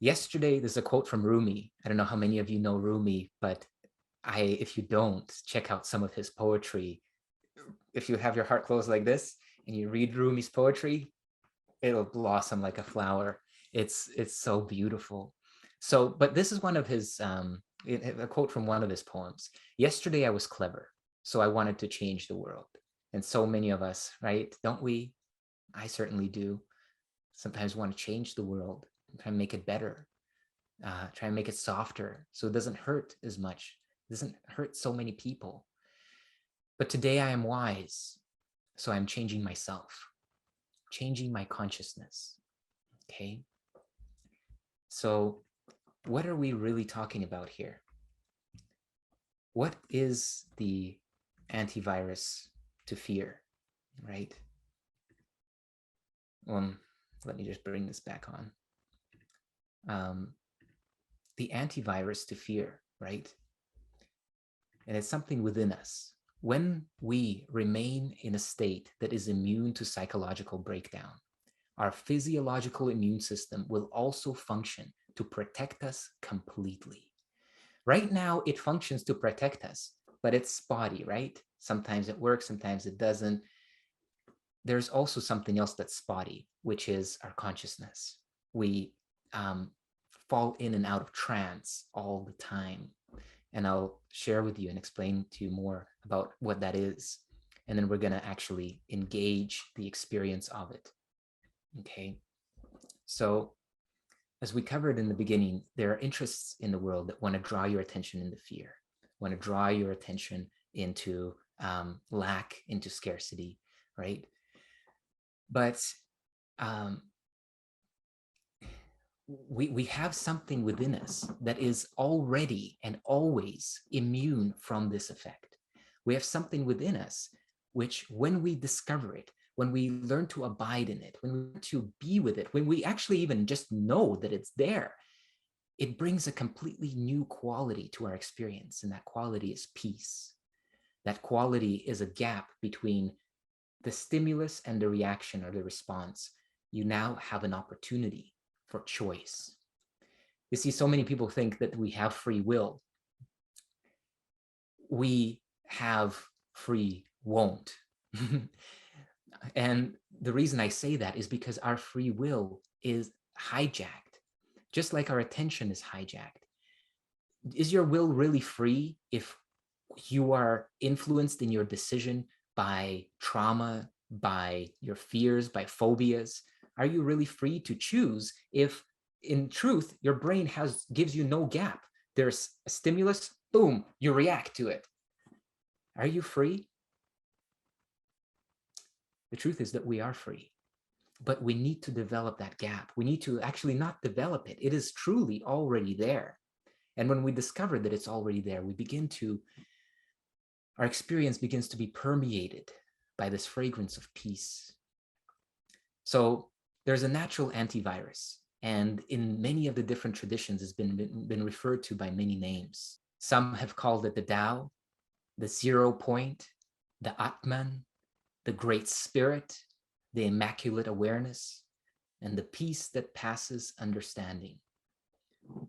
Yesterday, there's a quote from Rumi. I don't know how many of you know Rumi, but if you don't, check out some of his poetry. If you have your heart closed like this and you read Rumi's poetry, it'll blossom like a flower. It's so beautiful. So, but this is one of his, a quote from one of his poems. Yesterday I was clever, so I wanted to change the world. And so many of us, right? Don't we? I certainly do. Sometimes want to change the world, try and make it better, try and make it softer so it doesn't hurt as much, it doesn't hurt so many people. But today I am wise, so I'm changing myself, changing my consciousness. Okay. So what are we really talking about here? What is the antivirus to fear, right? Let me just bring this back on. The antivirus to fear, right? And it's something within us. When we remain in a state that is immune to psychological breakdown, our physiological immune system will also function to protect us completely. Right now, it functions to protect us, but it's spotty, right? Sometimes it works, sometimes it doesn't. There's also something else that's spotty, which is our consciousness. We fall in and out of trance all the time. And I'll share with you and explain to you more about what that is. And then we're going to actually engage the experience of it. Okay. So as we covered in the beginning, there are interests in the world that want to draw your attention into fear, want to draw your attention into lack, into scarcity, right? But we have something within us that is already and always immune from this effect. We have something within us which, when we discover it, when we learn to abide in it, when we learn to be with it, when we actually even just know that it's there, it brings a completely new quality to our experience. And that quality is peace. That quality is a gap between the stimulus and the reaction or the response. You now have an opportunity for choice. You see, so many people think that we have free will. We have free won't. And the reason I say that is because our free will is hijacked, just like our attention is hijacked. Is your will really free if you are influenced in your decision by trauma, by your fears, by phobias? Are you really free to choose if, in truth, your brain gives you no gap? There's a stimulus, boom, you react to it. Are you free? The truth is that we are free, but we need to develop that gap. We need to actually not develop it. It is truly already there. And when we discover that it's already there, our experience begins to be permeated by this fragrance of peace. So there's a natural antivirus, and in many of the different traditions, it's been referred to by many names. Some have called it the Tao, the 0 point, the Atman, the Great Spirit, the Immaculate Awareness, and the peace that passes understanding.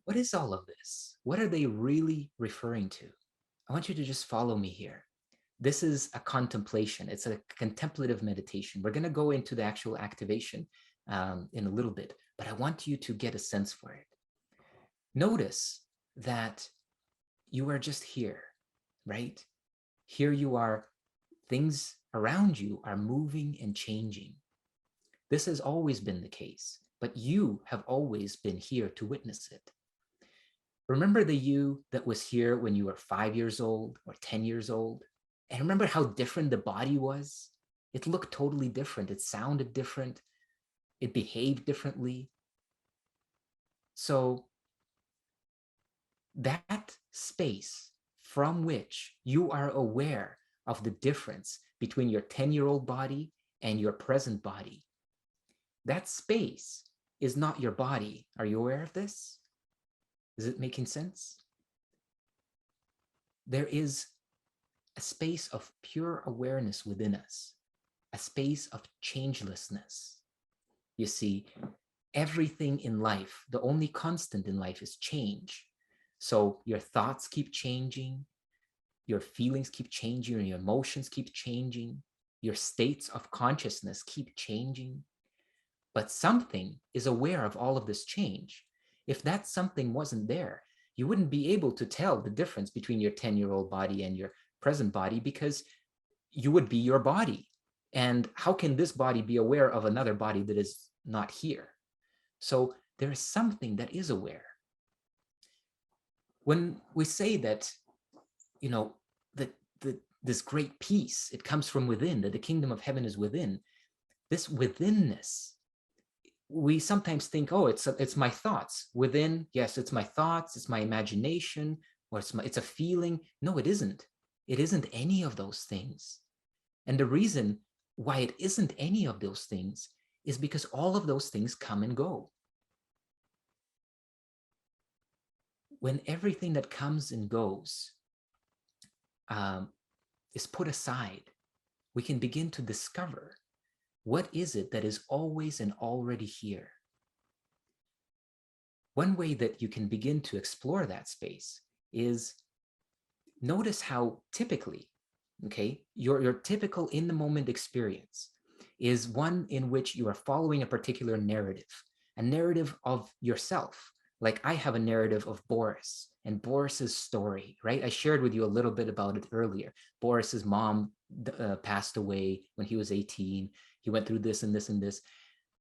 What is all of this? What are they really referring to? I want you to just follow me here. This is a contemplation. It's a contemplative meditation. We're going to go into the actual activation in a little bit, but I want you to get a sense for it. Notice that you are just here, right? Here you are. Things around you are moving and changing. This has always been the case, but you have always been here to witness it. Remember the you that was here when you were 5 years old or 10 years old? And remember how different the body was? It looked totally different. It sounded different. It behaved differently. So that space from which you are aware of the difference between your 10-year-old body and your present body, that space is not your body. Are you aware of this? Is it making sense? There is a space of pure awareness within us, a space of changelessness. You see, everything in life, the only constant in life is change. So your thoughts keep changing, your feelings keep changing, your emotions keep changing, your states of consciousness keep changing. But something is aware of all of this change. If that something wasn't there, you wouldn't be able to tell the difference between your 10-year-old body and your present body, because you would be your body. And how can this body be aware of another body that is not here? So there is something that is aware. When we say that, you know, that this great peace, it comes from within, that the kingdom of heaven is within, this withinness, we sometimes think, oh, it's my thoughts. Within, yes, it's my thoughts, it's my imagination, or it's a feeling. No, it isn't. It isn't any of those things. And the reason why it isn't any of those things is because all of those things come and go. When everything that comes and goes is put aside, we can begin to discover what is it that is always and already here. One way that you can begin to explore that space is notice how typically, okay, your typical in the moment experience is one in which you are following a particular narrative, a narrative of yourself. Like I have a narrative of Boris and Boris's story, right? I shared with you a little bit about it earlier. Boris's mom passed away when he was 18. He went through this and this and this.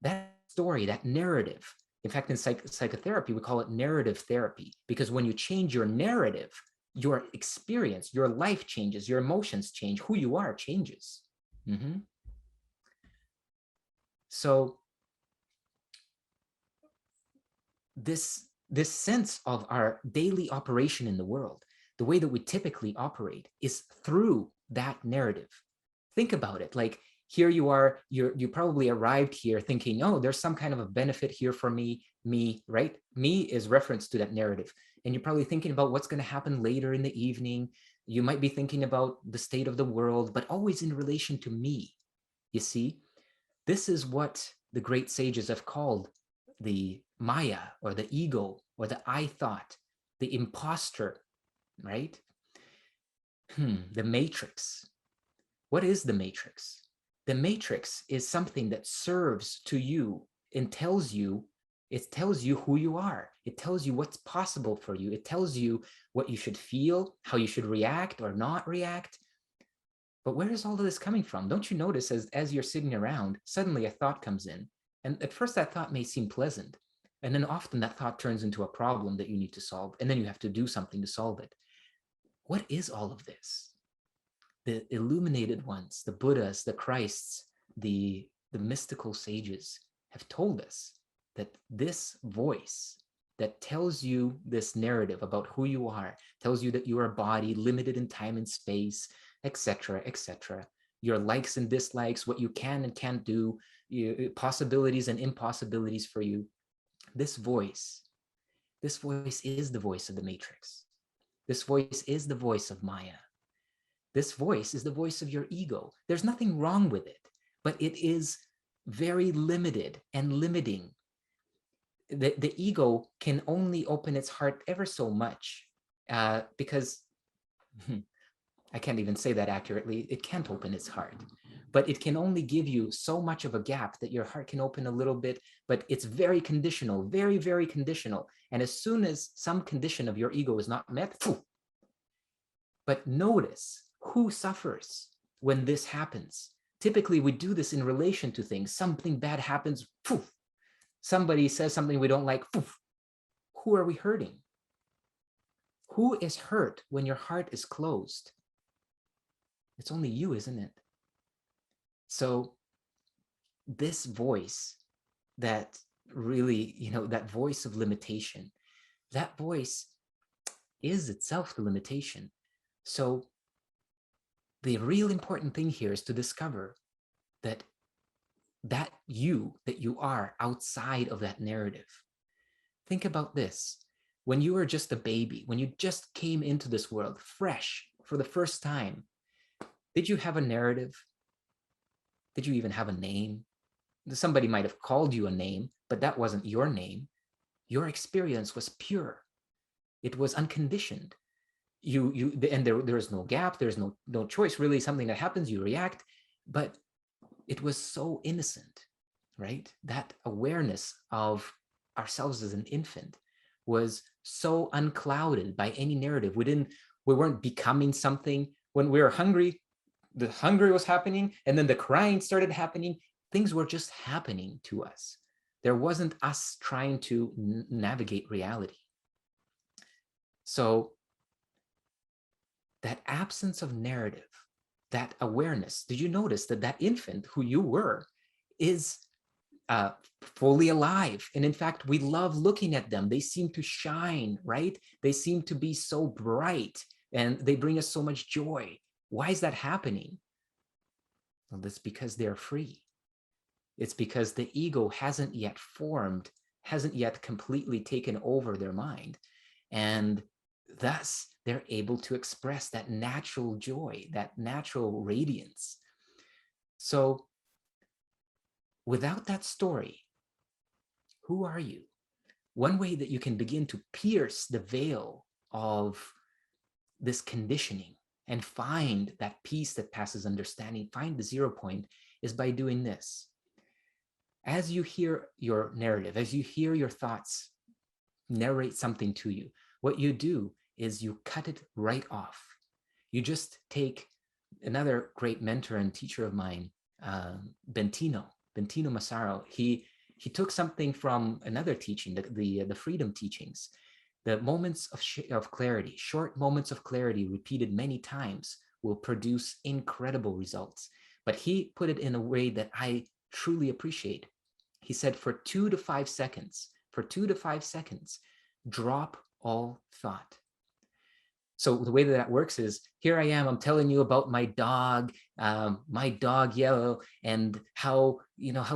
That story, that narrative, in fact, in psychotherapy, we call it narrative therapy, because when you change your narrative, your experience, your life changes, your emotions change, who you are changes. So this sense of our daily operation in the world, the way that we typically operate, is through that narrative. Think about it. Like here you are, you probably arrived here thinking, oh, there's some kind of a benefit here for me, right? Me is reference to that narrative. And you're probably thinking about what's going to happen later in the evening. You might be thinking about the state of the world, but always in relation to me. You see, this is what the great sages have called the Maya, or the ego, or the I thought, the imposter, right? The matrix. What is the matrix? The matrix is something that serves to you and tells you, it tells you who you are. It tells you what's possible for you. It tells you what you should feel, how you should react or not react. But where is all of this coming from? Don't you notice as you're sitting around, suddenly a thought comes in. And at first that thought may seem pleasant. And then often that thought turns into a problem that you need to solve. And then you have to do something to solve it. What is all of this? The illuminated ones, the Buddhas, the Christs, the mystical sages have told us that this voice, that tells you this narrative about who you are, tells you that you are a body limited in time and space, etc., etc. Your likes and dislikes, what you can and can't do, possibilities and impossibilities for you. This voice is the voice of the Matrix. This voice is the voice of Maya. This voice is the voice of your ego. There's nothing wrong with it, but it is very limited and limiting. The ego can only open its heart ever so much because I can't even say that accurately. It can't open its heart, but it can only give you so much of a gap that your heart can open a little bit, but it's very conditional, very, very conditional. And as soon as some condition of your ego is not met, but notice who suffers when this happens. Typically, we do this in relation to things. Something bad happens, somebody says something we don't like, who are we hurting? Who is hurt when your heart is closed? It's only you, isn't it? So this voice that really, that voice of limitation, that voice is itself the limitation. So the real important thing here is to discover that you are outside of that narrative. Think about this. When you were just a baby, when you just came into this world fresh for the first time, did you have a narrative? Did you even have a name? Somebody might have called you a name, but that wasn't your name. Your experience was pure. It was unconditioned. And there is no gap. There's no choice, really. Something that happens, you react, but it was so innocent, right? That awareness of ourselves as an infant was so unclouded by any narrative. We weren't becoming something. When we were hungry, the hunger was happening, and then the crying started happening. Things were just happening to us. There wasn't us trying to navigate reality. So that absence of narrative, that awareness, did you notice that infant who you were is fully alive? And in fact, we love looking at them. They seem to shine, right? They seem to be so bright, and they bring us so much joy. Why is that happening? Well, that's because they're free. It's because the ego hasn't yet formed, hasn't yet completely taken over their mind. And thus, they're able to express that natural joy, that natural radiance. So without that story, who are you? One way that you can begin to pierce the veil of this conditioning and find that peace that passes understanding, find the 0 point, is by doing this. As you hear your narrative, as you hear your thoughts narrate something to you, what you do is you cut it right off. You just take another great mentor and teacher of mine, Bentino Massaro. He took something from another teaching, the freedom teachings. The moments of clarity, short moments of clarity repeated many times will produce incredible results. But he put it in a way that I truly appreciate. He said, for 2 to 5 seconds, drop all thought. So the way that works is, here I am, I'm telling you about my dog Yellow, and how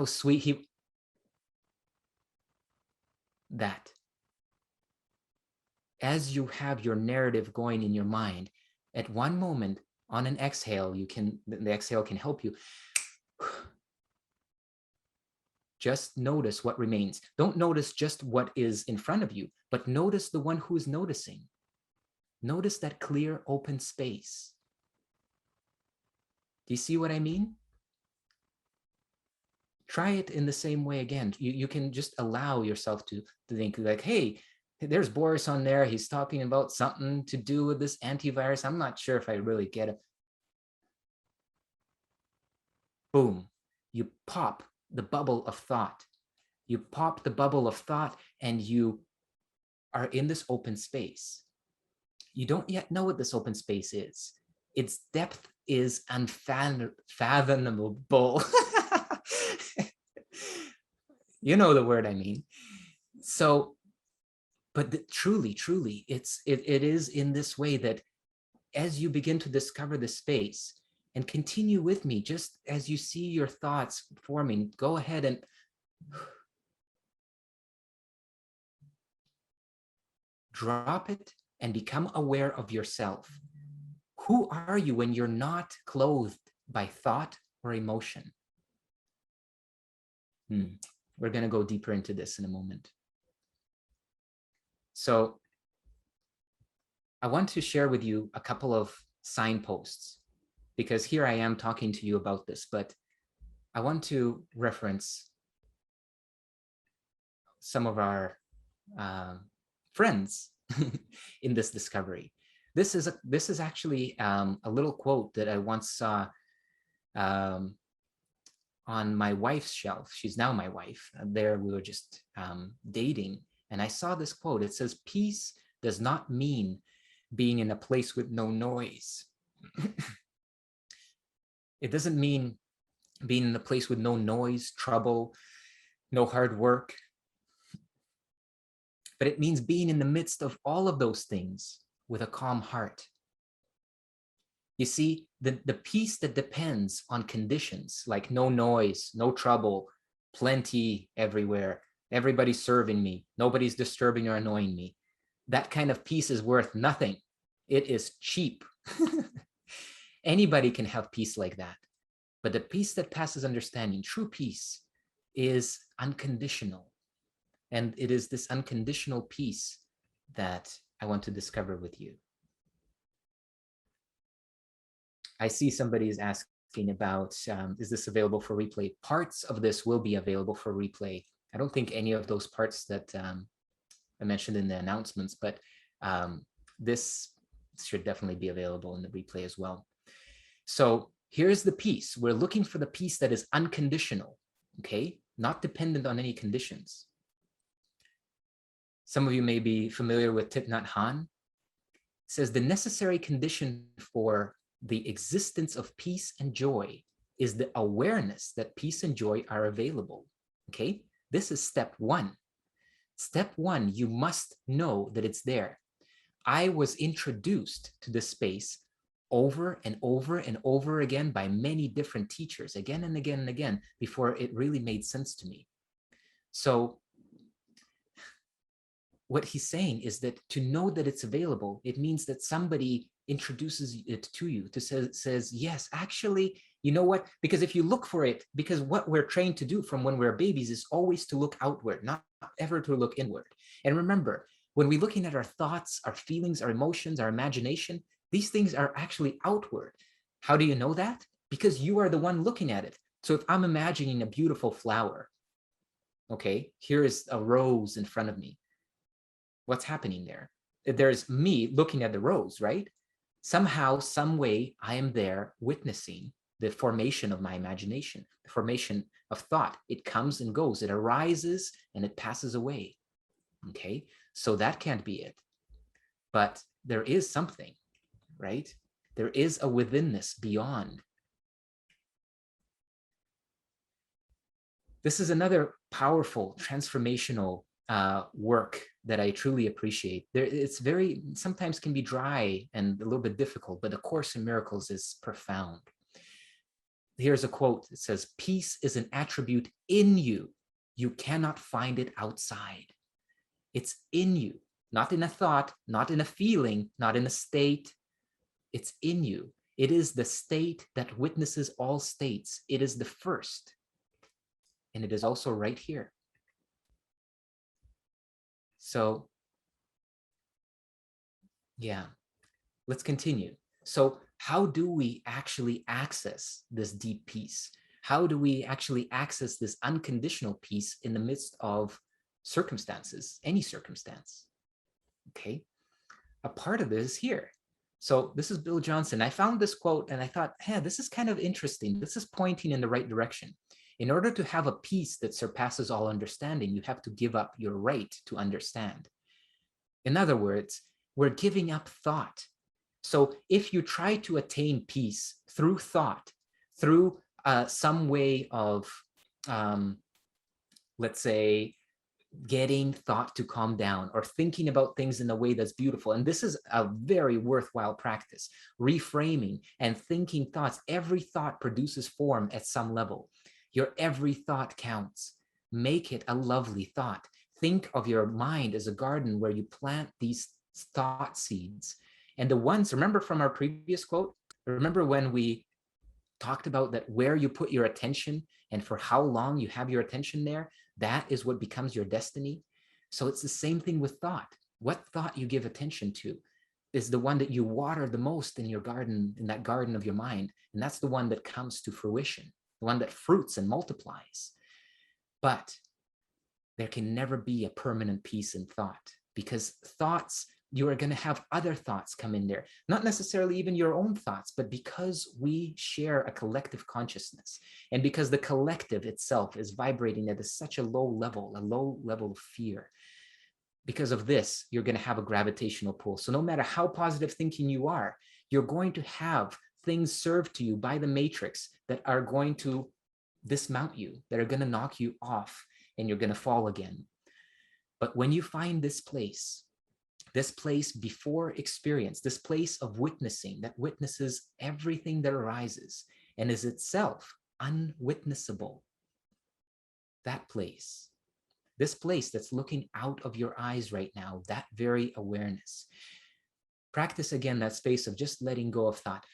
sweet he. That. As you have your narrative going in your mind, at one moment on an exhale, the exhale can help you. Just notice what remains. Don't notice just what is in front of you, but notice the one who is noticing. Notice that clear, open space. Do you see what I mean? Try it in the same way again. You can just allow yourself to think like, hey, there's Boris on there. He's talking about something to do with this antivirus. I'm not sure if I really get it. Boom. You pop the bubble of thought. You pop the bubble of thought, and you are in this open space. You don't yet know what this open space is. Its depth is unfathomable. You know the word I mean. So But truly, truly, it is in this way that as you begin to discover the space, and continue with me, just as you see your thoughts forming, go ahead and drop it and become aware of yourself. Who are you when you're not clothed by thought or emotion? We're going to go deeper into this in a moment. So I want to share with you a couple of signposts, because here I am talking to you about this, but I want to reference some of our friends in this discovery. This is actually a little quote that I once saw on my wife's shelf. She's now my wife. There we were just dating, and I saw this quote. It says, "Peace does not mean being in a place with no noise." It doesn't mean being in a place with no noise, trouble, no hard work. But it means being in the midst of all of those things with a calm heart. You see, the peace that depends on conditions like no noise, no trouble, plenty everywhere, everybody's serving me, nobody's disturbing or annoying me, that kind of peace is worth nothing. It is cheap. Anybody can have peace like that. But the peace that passes understanding, true peace, is unconditional. And it is this unconditional peace that I want to discover with you. I see somebody is asking about, is this available for replay? Parts of this will be available for replay. I don't think any of those parts that I mentioned in the announcements, but this should definitely be available in the replay as well. So here's the peace. We're looking for the peace that is unconditional, okay? Not dependent on any conditions. Some of you may be familiar with Thich Nhat Hanh. It says the necessary condition for the existence of peace and joy is the awareness that peace and joy are available, okay? This is step one. Step one, you must know that it's there. I was introduced to this space over and over and over again by many different teachers, again and again and again, before it really made sense to me. So what he's saying is that to know that it's available, it means that somebody introduces it to you, to says, yes, actually, you know what? Because if you look for it, because what we're trained to do from when we're babies is always to look outward, not ever to look inward. And remember, when we're looking at our thoughts, our feelings, our emotions, our imagination, these things are actually outward. How do you know that? Because you are the one looking at it. So if I'm imagining a beautiful flower, okay, here is a rose in front of me. What's happening there? There's me looking at the rose, right? Somehow, some way, I am there witnessing the formation of my imagination, the formation of thought. It comes and goes, it arises and it passes away, okay? So that can't be it. But there is something, right? There is a withinness beyond. This is another powerful transformational work that I truly appreciate. It's very, sometimes can be dry and a little bit difficult, but A Course in Miracles is profound. Here's a quote. It says, peace is an attribute in you. You cannot find it outside. It's in you, not in a thought, not in a feeling, not in a state. It's in you. It is the state that witnesses all states. It is the first. And it is also right here. So, yeah, let's continue. So how do we actually access this deep peace? How do we actually access this unconditional peace in the midst of circumstances, any circumstance? Okay, a part of this is here. So this is Bill Johnson. I found this quote and I thought, hey, this is kind of interesting. This is pointing in the right direction. In order to have a peace that surpasses all understanding, you have to give up your right to understand. In other words, we're giving up thought. So if you try to attain peace through thought, through some way of, let's say, getting thought to calm down or thinking about things in a way that's beautiful. And this is a very worthwhile practice, reframing and thinking thoughts. Every thought produces form at some level. Your every thought counts. Make it a lovely thought. Think of your mind as a garden where you plant these thought seeds. And the ones, remember from our previous quote, remember when we talked about that where you put your attention and for how long you have your attention there, that is what becomes your destiny. So it's the same thing with thought. What thought you give attention to is the one that you water the most in your garden, in that garden of your mind. And that's the one that comes to fruition, the one that fruits and multiplies. But there can never be a permanent peace in thought, because thoughts, you are going to have other thoughts come in there, not necessarily even your own thoughts, but because we share a collective consciousness, and because the collective itself is vibrating at such a low level of fear. Because of this, you're going to have a gravitational pull. So no matter how positive thinking you are, you're going to have things served to you by the matrix that are going to dismount you, that are going to knock you off, and you're going to fall again. But when you find this place before experience, this place of witnessing that witnesses everything that arises and is itself unwitnessable, that place, this place that's looking out of your eyes right now, that very awareness. Practice again that space of just letting go of thought.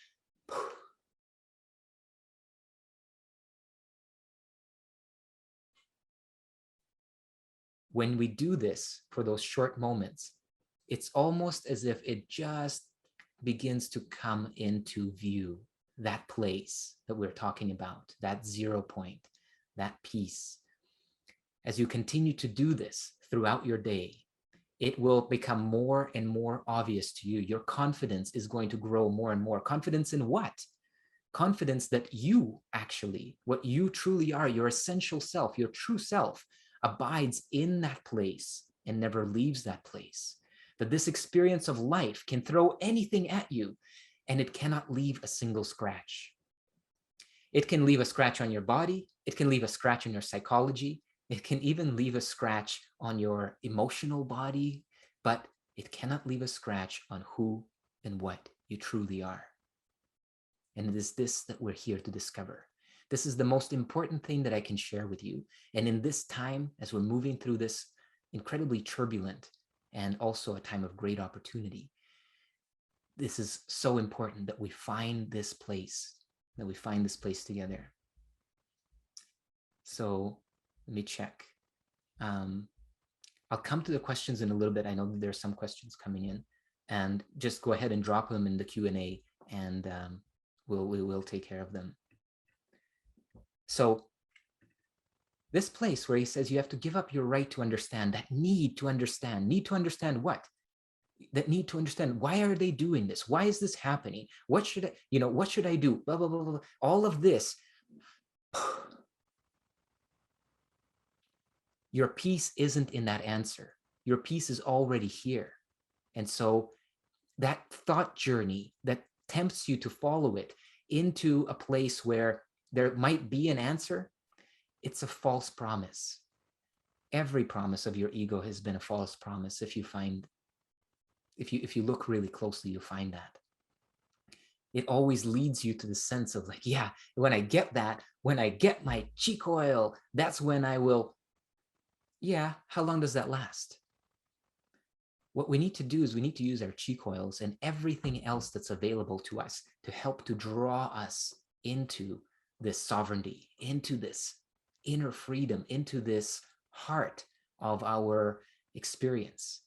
When we do this for those short moments, it's almost as if it just begins to come into view, that place that we're talking about, that 0 point, that peace. As you continue to do this throughout your day, it will become more and more obvious to you. Your confidence is going to grow more and more. Confidence in what? Confidence that you actually, what you truly are, your essential self, your true self, abides in that place and never leaves that place. That this experience of life can throw anything at you and it cannot leave a single scratch. It can leave a scratch on your body. It can leave a scratch on your psychology. It can even leave a scratch on your emotional body, but it cannot leave a scratch on who and what you truly are. And it is this that we're here to discover. This is the most important thing that I can share with you. And in this time, as we're moving through this incredibly turbulent and also a time of great opportunity, this is so important that we find this place, together. So let me check. I'll come to the questions in a little bit. I know that there's some questions coming in, and just go ahead and drop them in the Q&A, and we will take care of them. So this place where he says you have to give up your right to understand, that need to understand what? That need to understand, why are they doing this? Why is this happening? What should I do? Blah, blah, blah, blah. All of this. Your peace isn't in that answer. Your peace is already here. And so that thought journey that tempts you to follow it into a place where there might be an answer, it's a false promise. Every promise of your ego has been a false promise. If you look really closely, you'll find that. It always leads you to the sense of like, yeah, when I get my chi coil, that's when I will. Yeah, how long does that last? What we need to do is we need to use our chi coils and everything else that's available to us to help to draw us into this sovereignty, into this inner freedom, into this heart of our experience,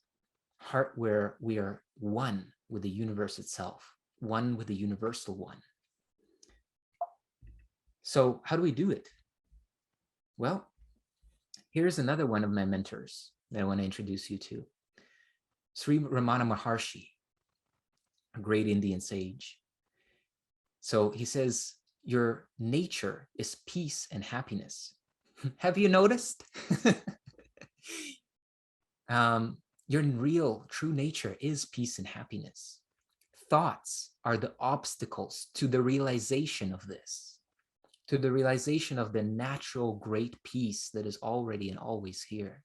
heart where we are one with the universe itself, one with the universal one. So how do we do it? Well, here's another one of my mentors that I want to introduce you to. Sri Ramana Maharshi, a great Indian sage. So he says, your nature is peace and happiness. Have you noticed? Your real, true nature is peace and happiness. Thoughts are the obstacles to the realization of this, to the realization of the natural great peace that is already and always here.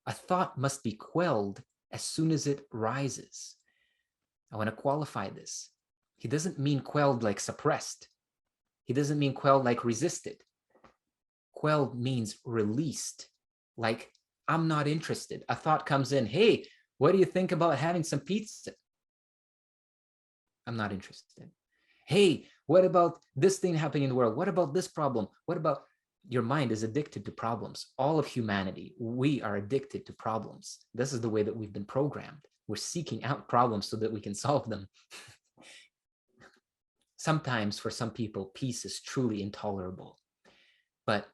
A thought must be quelled as soon as it rises. I want to qualify this. He doesn't mean quelled like suppressed. He doesn't mean quelled like resisted. Quelled means released, like I'm not interested. A thought comes in, hey, what do you think about having some pizza? I'm not interested. Hey, what about this thing happening in the world? What about this problem? What about your mind is addicted to problems? All of humanity, we are addicted to problems. This is the way that we've been programmed. We're seeking out problems so that we can solve them. Sometimes for some people, peace is truly intolerable. But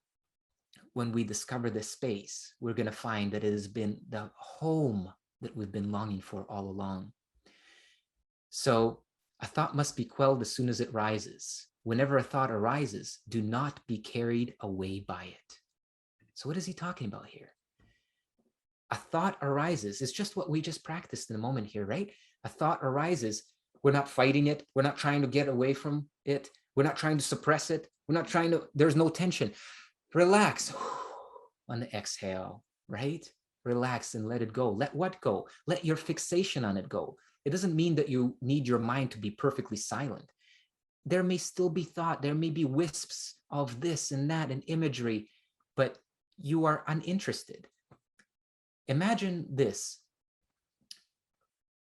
when we discover this space, we're going to find that it has been the home that we've been longing for all along. So a thought must be quelled as soon as it rises. Whenever a thought arises, do not be carried away by it. So what is he talking about here? A thought arises. It's just what we just practiced in a moment here, right? A thought arises. We're not fighting it. We're not trying to get away from it. We're not trying to suppress it. We're not trying to, there's no tension. Relax on the exhale, right? Relax and let it go. Let what go? Let your fixation on it go. It doesn't mean that you need your mind to be perfectly silent. There may still be thought. There may be wisps of this and that and imagery, but you are uninterested. Imagine this,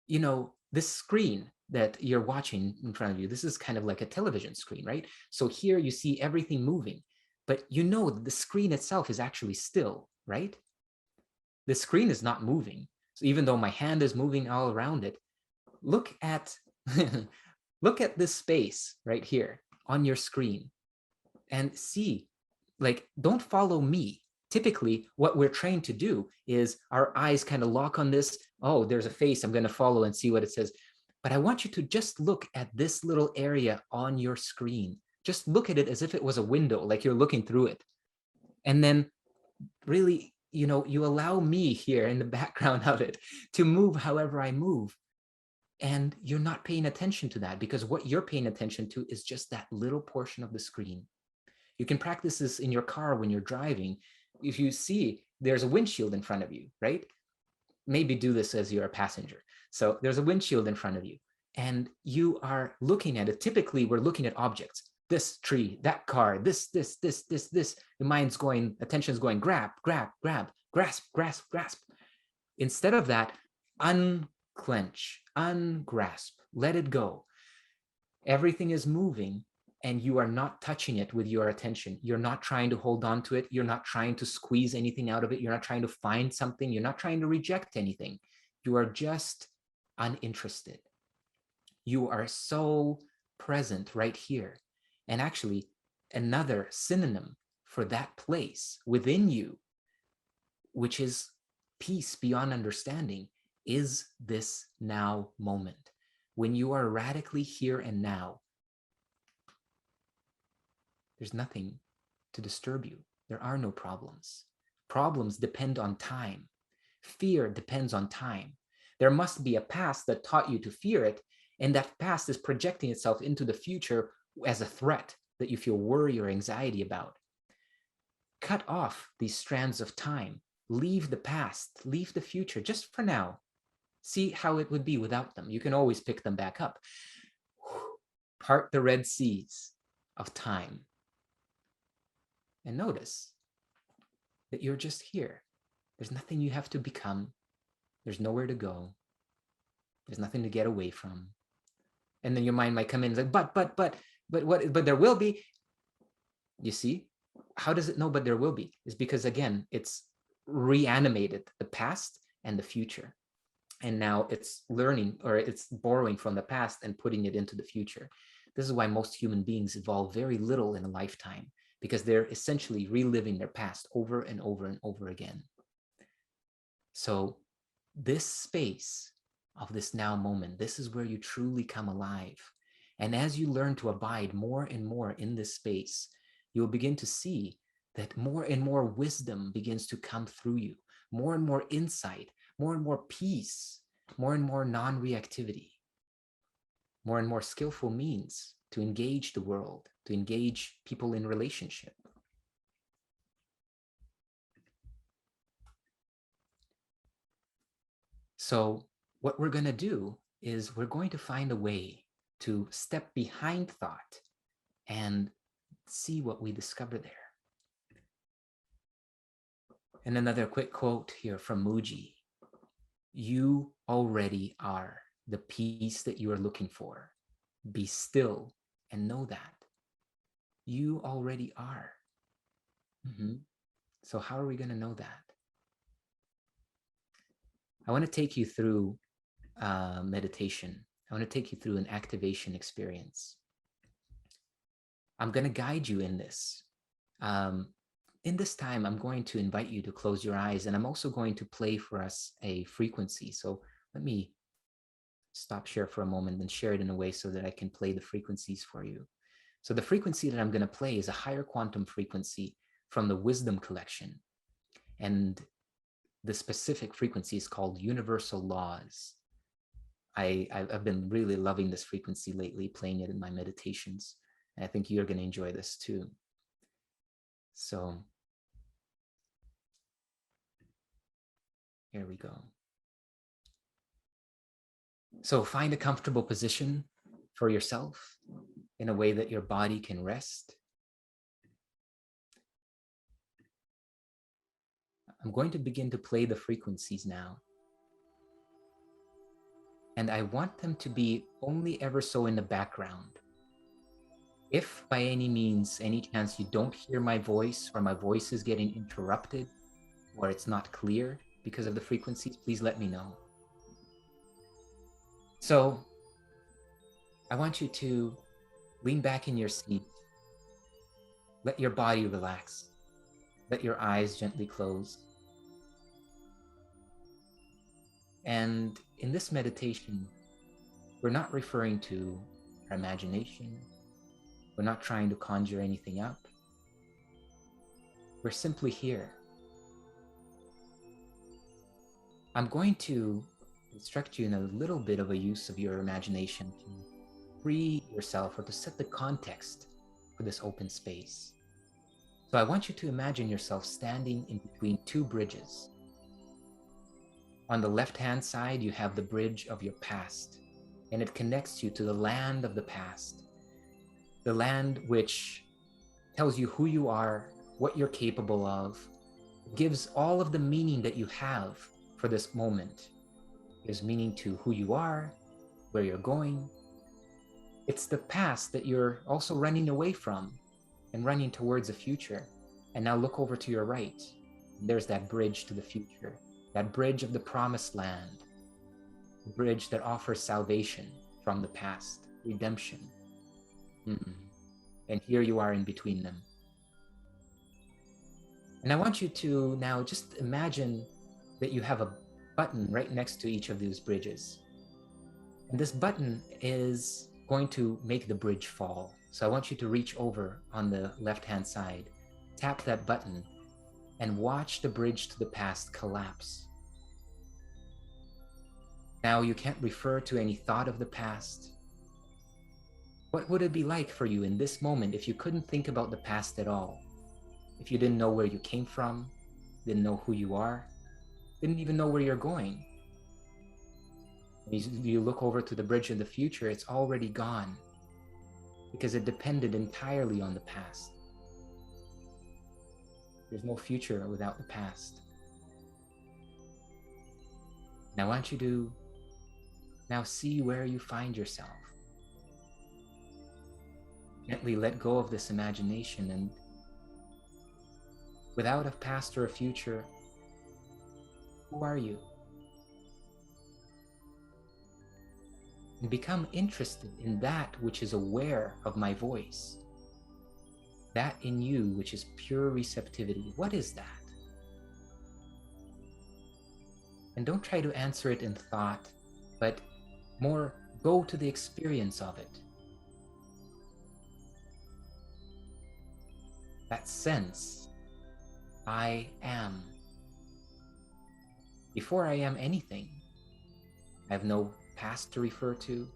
you know, this screen that you're watching in front of you. This is kind of like a television screen, right? So here you see everything moving, but you know the screen itself is actually still, right? The screen is not moving. So even though my hand is moving all around it, look at look at this space right here on your screen and see, like, don't follow me. Typically, what we're trained to do is our eyes kind of lock on this. Oh, there's a face. I'm going to follow and see what it says. But I want you to just look at this little area on your screen. Just look at it as if it was a window, like you're looking through it. And then really, you know, you allow me here in the background of it to move however I move. And you're not paying attention to that because what you're paying attention to is just that little portion of the screen. You can practice this in your car when you're driving. If you see there's a windshield in front of you, right? Maybe do this as you're a passenger. So there's a windshield in front of you and you are looking at it. Typically, we're looking at objects. This tree, that car, this. The mind's going, attention's going, grab, grab, grab, grasp, grasp, grasp. Instead of that, unclench, ungrasp, let it go. Everything is moving and you are not touching it with your attention. You're not trying to hold on to it. You're not trying to squeeze anything out of it. You're not trying to find something. You're not trying to reject anything. You are just uninterested. You are so present right here. And actually, another synonym for that place within you, which is peace beyond understanding, is this now moment. When you are radically here and now, there's nothing to disturb you. There are no problems. Problems depend on time. Fear depends on time. There must be a past that taught you to fear it, and that past is projecting itself into the future as a threat that you feel worry or anxiety about. Cut off these strands of time. Leave the past, leave the future, just for now. See how it would be without them. You can always pick them back up. Part the Red Seas of time. And notice that you're just here. There's nothing you have to become. There's nowhere to go. There's nothing to get away from. And then your mind might come in and say, but there will be. You see, how does it know but there will be? It's because, again, it's reanimated the past and the future. And now it's learning, or it's borrowing from the past and putting it into the future. This is why most human beings evolve very little in a lifetime, because they're essentially reliving their past over and over and over again. So this space of this now moment, this is where you truly come alive. And as you learn to abide more and more in this space, you'll begin to see that more and more wisdom begins to come through you, more and more insight, more and more peace, more and more non-reactivity, more and more skillful means to engage the world, to engage people in relationship. So what we're going to do is we're going to find a way to step behind thought and see what we discover there. And another quick quote here from Muji. You already are the peace that you are looking for. Be still and know that. You already are. So how are we going to know that? I want to take you through meditation. I want to take you through an activation experience. I'm going to guide you in this. In this time, I'm going to invite you to close your eyes, and I'm also going to play for us a frequency. So let me stop share for a moment and share it in a way so that I can play the frequencies for you. So the frequency that I'm going to play is a higher quantum frequency from the Wisdom Collection. And the specific frequency is called Universal Laws. I've been really loving this frequency lately, playing it in my meditations. And I think you're going to enjoy this too. So here we go. So find a comfortable position for yourself in a way that your body can rest. I'm going to begin to play the frequencies now. And I want them to be only ever so in the background. If by any means, any chance you don't hear my voice, or my voice is getting interrupted, or it's not clear because of the frequencies, please let me know. So I want you to lean back in your seat. Let your body relax. Let your eyes gently close. And in this meditation, we're not referring to our imagination. We're not trying to conjure anything up. We're simply here. I'm going to instruct you in a little bit of a use of your imagination to free yourself, or to set the context for this open space. So I want you to imagine yourself standing in between two bridges. On the left-hand side, you have the bridge of your past, and it connects you to the land of the past, the land which tells you who you are, what you're capable of, gives all of the meaning that you have for this moment. Gives meaning to who you are, where you're going. It's the past that you're also running away from and running towards a future. And now look over to your right. There's that bridge to the future, that bridge of the promised land, the bridge that offers salvation from the past, redemption. And here you are in between them. And I want you to now just imagine that you have a button right next to each of these bridges. And this button is going to make the bridge fall. So I want you to reach over on the left-hand side, tap that button, and watch the bridge to the past collapse. Now you can't refer to any thought of the past. What would it be like for you in this moment if you couldn't think about the past at all? If you didn't know where you came from, didn't know who you are, didn't even know where you're going? You look over to the bridge of the future, it's already gone because it depended entirely on the past. There's no future without the past. And I want you to now see where you find yourself. Gently let go of this imagination, and without a past or a future, who are you? And become interested in that which is aware of my voice. That in you which is pure receptivity. What is that? And don't try to answer it in thought, but more go to the experience of it. That sense, I am. Before I am anything, I have no past to refer to,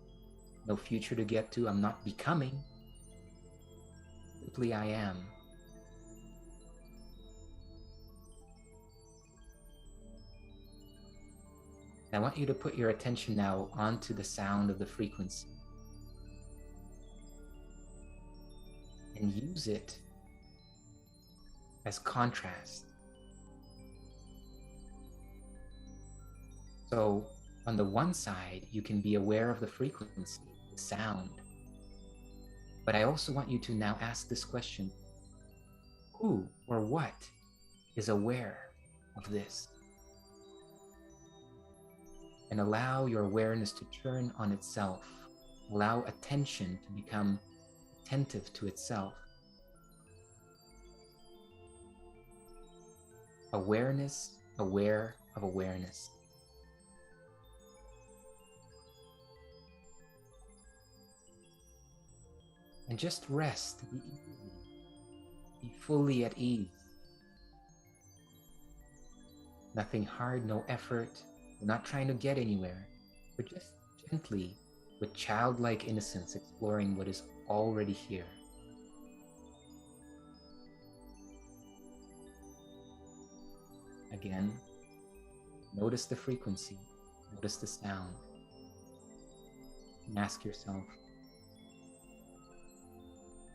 no future to get to. I'm not becoming. Simply I am. I want you to put your attention now onto the sound of the frequency and use it as contrast. So on the one side, you can be aware of the frequency, the sound. But I also want you to now ask this question: who or what is aware of this? And allow your awareness to turn on itself. Allow attention to become attentive to itself. Awareness, aware of awareness. And just rest, be easy, be fully at ease. Nothing hard, no effort. We're not trying to get anywhere. We're just gently, with childlike innocence, exploring what is already here. Again, notice the frequency, notice the sound, and ask yourself,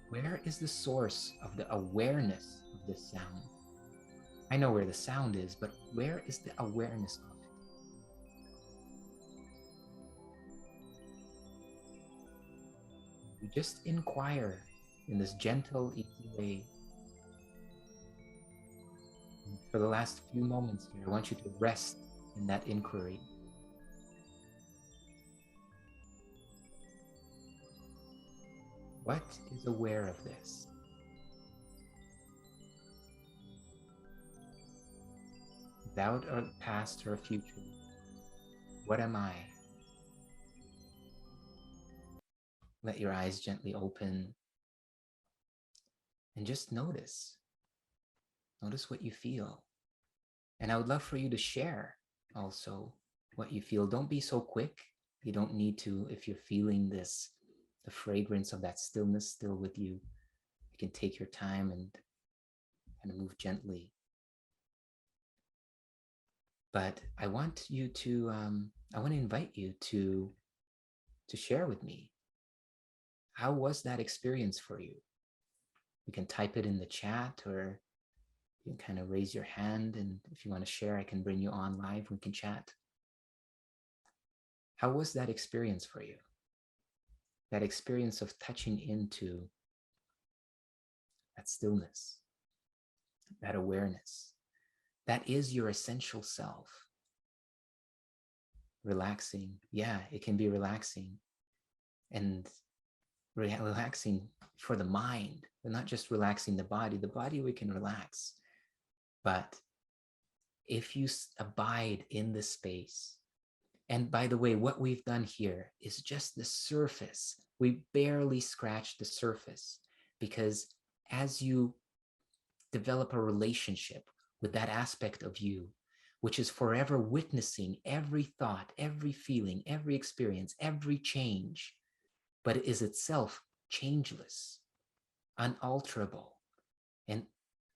where is the source of the awareness of this sound? I know where the sound is, but where is the awareness of it? You just inquire in this gentle, easy way. And for the last few moments here, I want you to rest in that inquiry. What is aware of this? Without a past or a future, what am I? Let your eyes gently open and just notice. Notice what you feel. And I would love for you to share also what you feel. Don't be so quick. You don't need to, if you're feeling this, the fragrance of that stillness still with you, you can take your time and kind of move gently. But I want you to, I want to invite you to share with me. How was that experience for you? You can type it in the chat, or you can kind of raise your hand, and if you want to share, I can bring you on live, we can chat. How was that experience for you? That experience of touching into that stillness, that awareness, that is your essential self. Relaxing, yeah, it can be relaxing, and relaxing for the mind, but not just relaxing the body. The body we can relax, but if you abide in the space, and by the way, what we've done here is just the surface. We barely scratched the surface, because as you develop a relationship with that aspect of you, which is forever witnessing every thought, every feeling, every experience, every change, but it is itself changeless, unalterable, and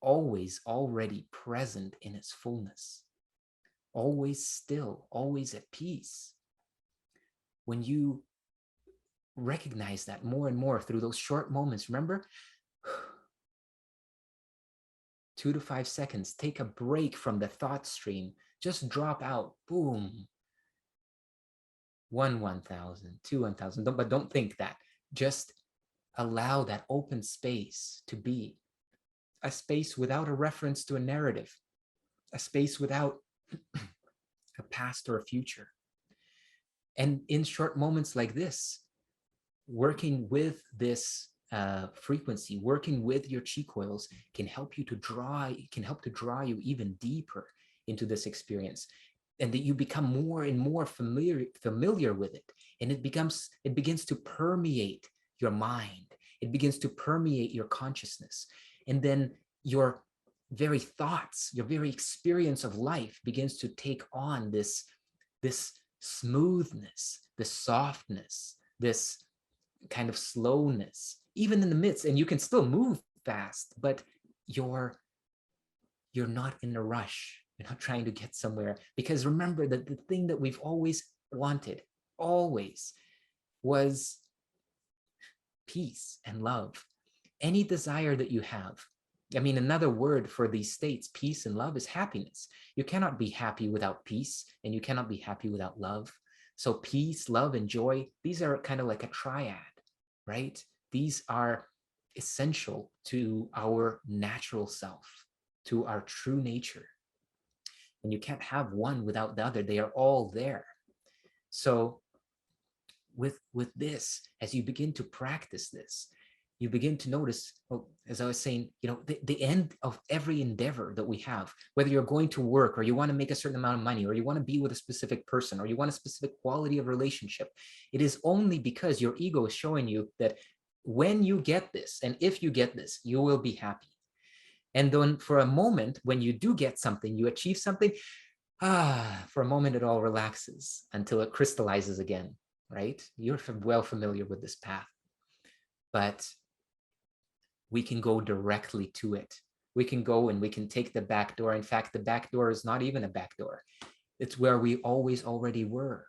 always already present in its fullness, always still, always at peace. When you recognize that more and more through those short moments, remember, 2 to 5 seconds, take a break from the thought stream, just drop out, boom. 1,000, 2, 1,000, but don't think that. Just allow that open space to be a space without a reference to a narrative, a space without a past or a future. And in short moments like this, working with this frequency, working with your chi coils can help you to draw, can help to draw you even deeper into this experience, and that you become more and more familiar with it, and it begins to permeate your mind. It begins to permeate your consciousness, and then your very thoughts, your very experience of life begins to take on this smoothness, this softness, this kind of slowness, even in the midst. And you can still move fast, but you're not in a rush. You're not trying to get somewhere, because remember that the thing that we've always wanted, always, was peace and love. Any desire that you have, I mean, another word for these states, peace and love, is happiness. You cannot be happy without peace, and you cannot be happy without love. So peace, love, and joy, these are kind of like a triad, right? These are essential to our natural self, to our true nature. And you can't have one without the other. They are all there. So with this, as you begin to practice this, you begin to notice, well, as I was saying, the end of every endeavor that we have, whether you're going to work, or you want to make a certain amount of money, or you want to be with a specific person, or you want a specific quality of relationship, it is only because your ego is showing you that when you get this, and if you get this, you will be happy. And then for a moment, when you do get something, you achieve something, for a moment, it all relaxes until it crystallizes again, right? You're well familiar with this path. But we can go directly to it. We can go and we can take the back door. In fact, the back door is not even a back door. It's where we always already were.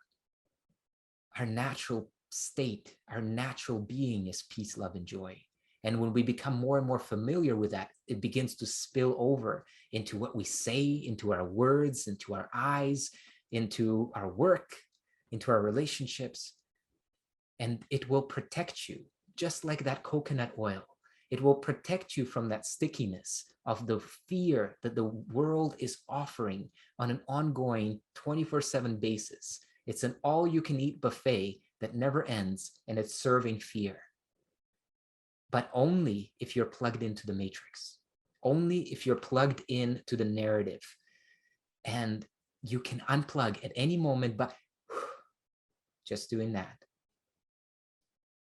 Our natural state, our natural being is peace, love, and joy. And when we become more and more familiar with that, it begins to spill over into what we say, into our words, into our eyes, into our work, into our relationships. And it will protect you, just like that coconut oil. It will protect you from that stickiness of the fear that the world is offering on an ongoing 24/7 basis. It's an all-you-can-eat buffet that never ends, and it's serving fear. But only if you're plugged into the matrix, only if you're plugged into the narrative. And you can unplug at any moment, but just doing that.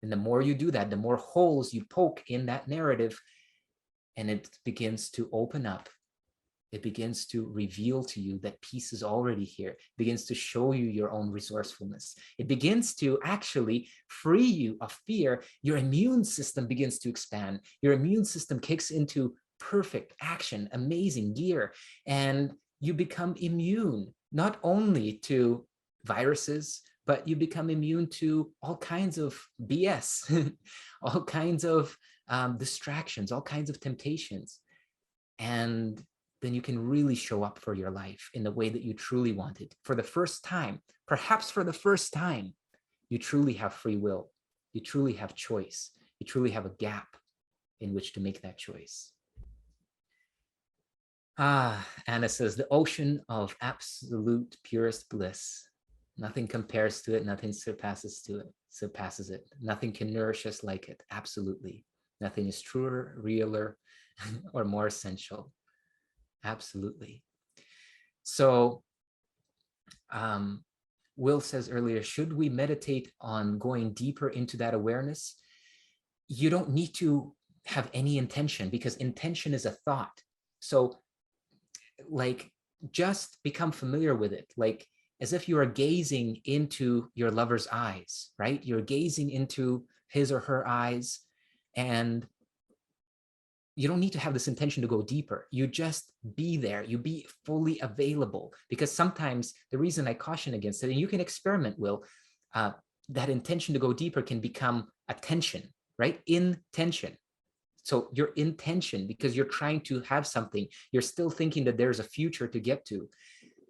And the more you do that, the more holes you poke in that narrative, and it begins to open up. It begins to reveal to you that peace is already here. It begins to show you your own resourcefulness. It begins to actually free you of fear. Your immune system begins to expand. Your immune system kicks into perfect action, amazing gear, and you become immune not only to viruses, but you become immune to all kinds of BS, all kinds of distractions, all kinds of temptations. And then you can really show up for your life in the way that you truly want it. For the first time, perhaps for the first time, you truly have free will. You truly have choice. You truly have a gap in which to make that choice. Anna says, the ocean of absolute purest bliss. Nothing compares to it. Nothing surpasses it. Nothing can nourish us like it. Absolutely. Nothing is truer, realer, or more essential. Absolutely. So Will says earlier, should we meditate on going deeper into that awareness? You don't need to have any intention, because intention is a thought. So like, just become familiar with it, like as if you are gazing into your lover's eyes, right? You're gazing into his or her eyes, and you don't need to have this intention to go deeper. You just be there. You be fully available, because sometimes the reason I caution against it, and you can experiment, Will, that intention to go deeper can become attention, right? Intention. So your intention, because you're trying to have something, you're still thinking that there's a future to get to.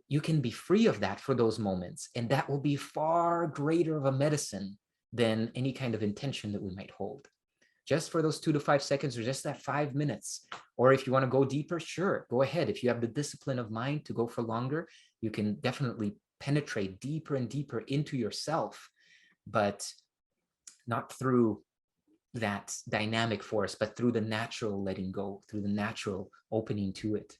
You can be free of that for those moments, and that will be far greater of a medicine than any kind of intention that we might hold. Just for those 2 to 5 seconds, or just that 5 minutes. Or if you want to go deeper, sure, go ahead. If you have the discipline of mind to go for longer, you can definitely penetrate deeper and deeper into yourself, but not through that dynamic force, but through the natural letting go, through the natural opening to it.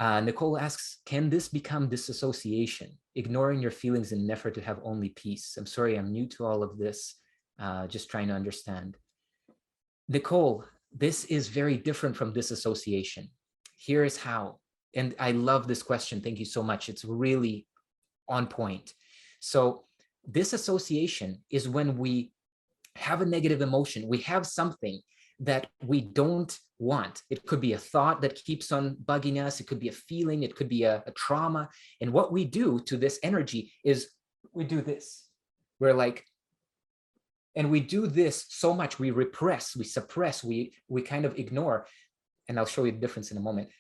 Nicole asks, can this become disassociation, ignoring your feelings in an effort to have only peace? I'm sorry, I'm new to all of this. Just trying to understand. Nicole, this is very different from disassociation. Here is how. And I love this question. Thank you so much. It's really on point. So disassociation is when we have a negative emotion. We have something that we don't want. It could be a thought that keeps on bugging us. It could be a feeling. It could be a trauma. And what we do to this energy is we do this. We're like, and we do this so much, we repress, we suppress, we kind of ignore. And I'll show you the difference in a moment,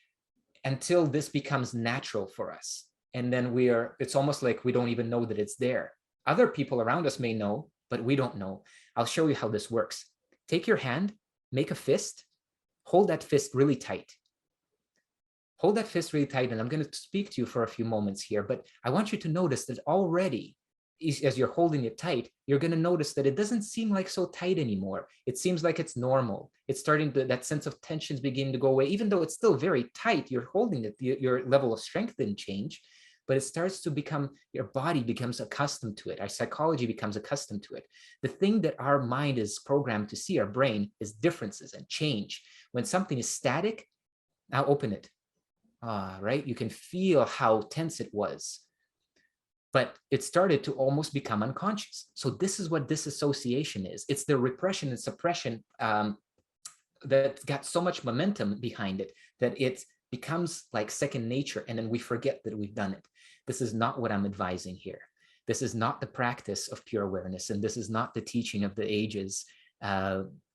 until this becomes natural for us. And then it's almost like we don't even know that it's there. Other people around us may know, but we don't know. I'll show you how this works. Take your hand, make a fist, hold that fist really tight. Hold that fist really tight, and I'm going to speak to you for a few moments here, but I want you to notice that already, as you're holding it tight, you're going to notice that it doesn't seem like so tight anymore. It seems like it's normal. It's starting to, that sense of tension is beginning to go away. Even though it's still very tight, you're holding it, your level of strength didn't change, but it starts to become, your body becomes accustomed to it. Our psychology becomes accustomed to it. The thing that our mind is programmed to see, our brain, is differences and change. When something is static, now open it. Right? You can feel how tense it was. But it started to almost become unconscious. So this is what disassociation is. It's the repression and suppression that got so much momentum behind it that it becomes like second nature, and then we forget that we've done it. This is not what I'm advising here. This is not the practice of pure awareness, and this is not the teaching of the ages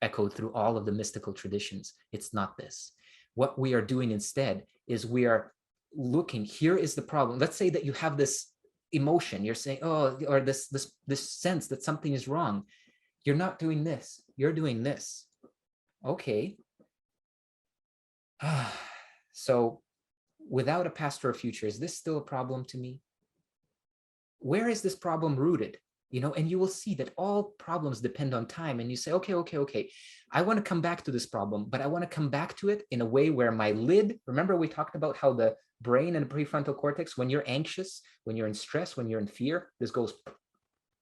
echoed through all of the mystical traditions. It's not this. What we are doing instead is we are looking, here is the problem. Let's say that you have this emotion, you're saying, oh, or this sense that something is wrong. You're not doing this, you're doing this. Okay. So without a past or a future, is this still a problem to me? Where is this problem rooted? You know, and you will see that all problems depend on time. And you say, okay, I want to come back to this problem, but I want to come back to it in a way where my lid, remember we talked about how the brain and the prefrontal cortex, when you're anxious, when you're in stress, when you're in fear, this goes,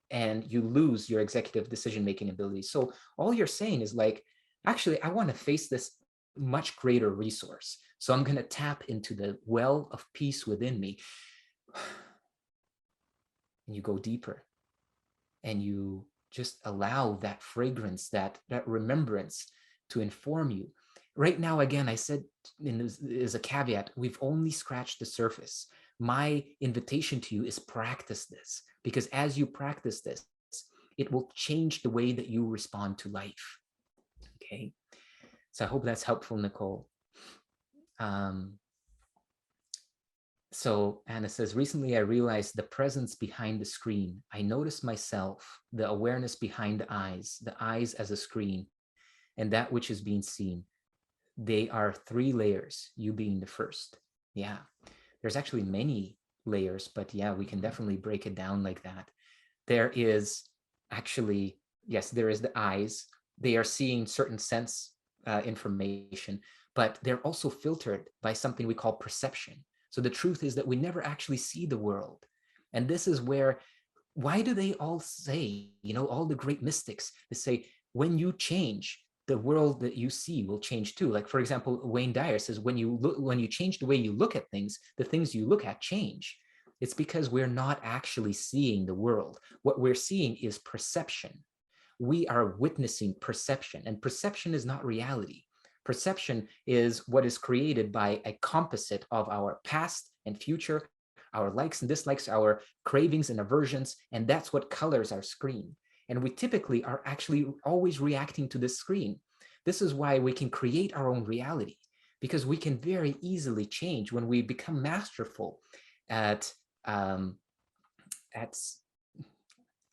and you lose your executive decision-making ability. So all you're saying is like, actually, I want to face this much greater resource. So I'm going to tap into the well of peace within me. And you go deeper. And you just allow that fragrance, that remembrance to inform you. Right now, again, I said as a caveat, we've only scratched the surface. My invitation to you is practice this, because as you practice this, it will change the way that you respond to life. Okay, so I hope that's helpful, Nicole. So Anna says, recently I realized the presence behind the screen. I noticed myself, the awareness behind the eyes as a screen, and that which is being seen. They are 3 layers, you being the first. Yeah, there's actually many layers, but yeah, we can definitely break it down like that. There is actually, yes, there is the eyes. They are seeing certain sense information, but they're also filtered by something we call perception. So the truth is that we never actually see the world. And this is where, why do they all say, you know, all the great mystics, they say, when you change, the world that you see will change too. Like, for example, Wayne Dyer says, when you change the way you look at things, the things you look at change. It's because we're not actually seeing the world. What we're seeing is perception. We are witnessing perception, and perception is not reality. Perception is what is created by a composite of our past and future, our likes and dislikes, our cravings and aversions, and that's what colors our screen. And we typically are actually always reacting to this screen. This is why we can create our own reality, because we can very easily change when we become masterful at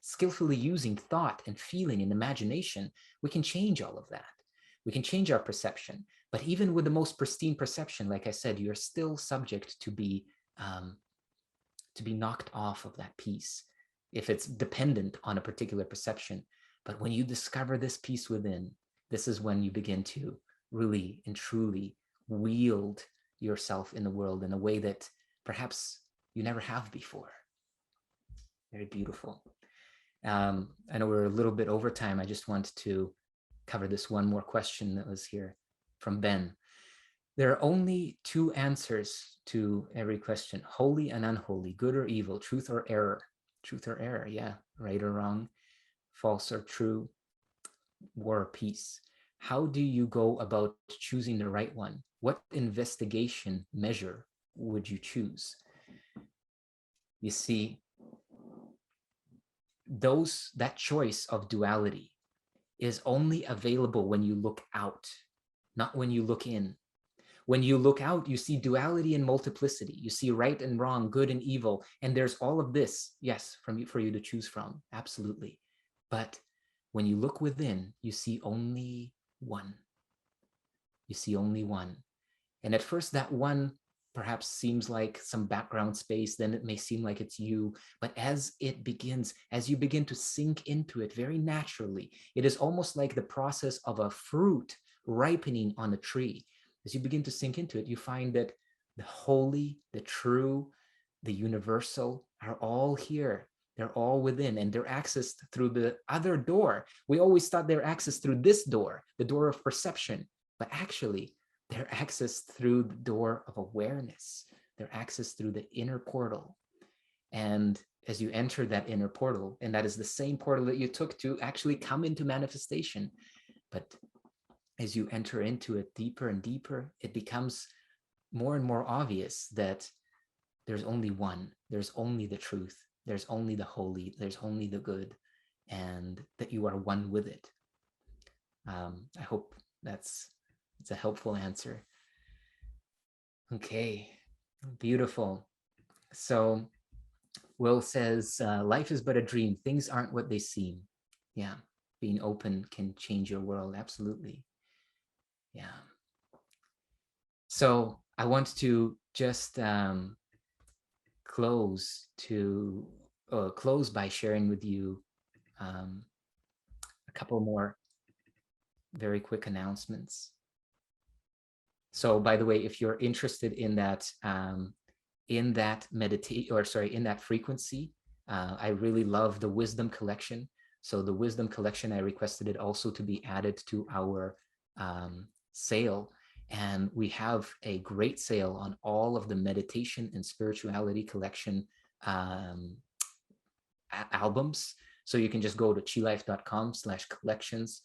skillfully using thought and feeling and imagination. We can change all of that. We can change our perception. But even with the most pristine perception, like I said, you're still subject to be knocked off of that peace if it's dependent on a particular perception. But when you discover this peace within, this is when you begin to really and truly wield yourself in the world in a way that perhaps you never have before. Very beautiful. I know we're a little bit over time. I just want to cover this one more question that was here from Ben. There are only 2 answers to every question: holy and unholy, good or evil, truth or error. Truth or error, yeah, right or wrong, false or true, war or peace. how do you go about choosing the right one? What investigation measure would you choose? You see, that choice of duality is only available when you look out, not when you look in. When you look out, you see duality and multiplicity. You see right and wrong, good and evil. And there's all of this, yes, for you to choose from, absolutely. But when you look within, you see only one. You see only one. And at first, that one perhaps seems like some background space, then it may seem like it's you. But as you begin to sink into it very naturally, it is almost like the process of a fruit ripening on a tree. As you begin to sink into it, you find that the holy, the true, the universal are all here. They're all within, and they're accessed through the other door. We always thought they're accessed through this door, the door of perception, but actually, they're accessed through the door of awareness. They're accessed through the inner portal. And as you enter that inner portal, and that is the same portal that you took to actually come into manifestation, but as you enter into it deeper and deeper, it becomes more and more obvious that there's only one, there's only the truth, there's only the holy, there's only the good, and that you are one with it. I hope it's a helpful answer. Okay, beautiful. So Will says, life is but a dream. Things aren't what they seem. Yeah, being open can change your world. Absolutely. Yeah. So I want to just close by sharing with you a couple more very quick announcements. So by the way, if you're interested in that in that frequency, I really love the Wisdom Collection. So the Wisdom Collection, I requested it also to be added to our sale. And we have a great sale on all of the Meditation and Spirituality Collection albums. So you can just go to chilife.com/collections,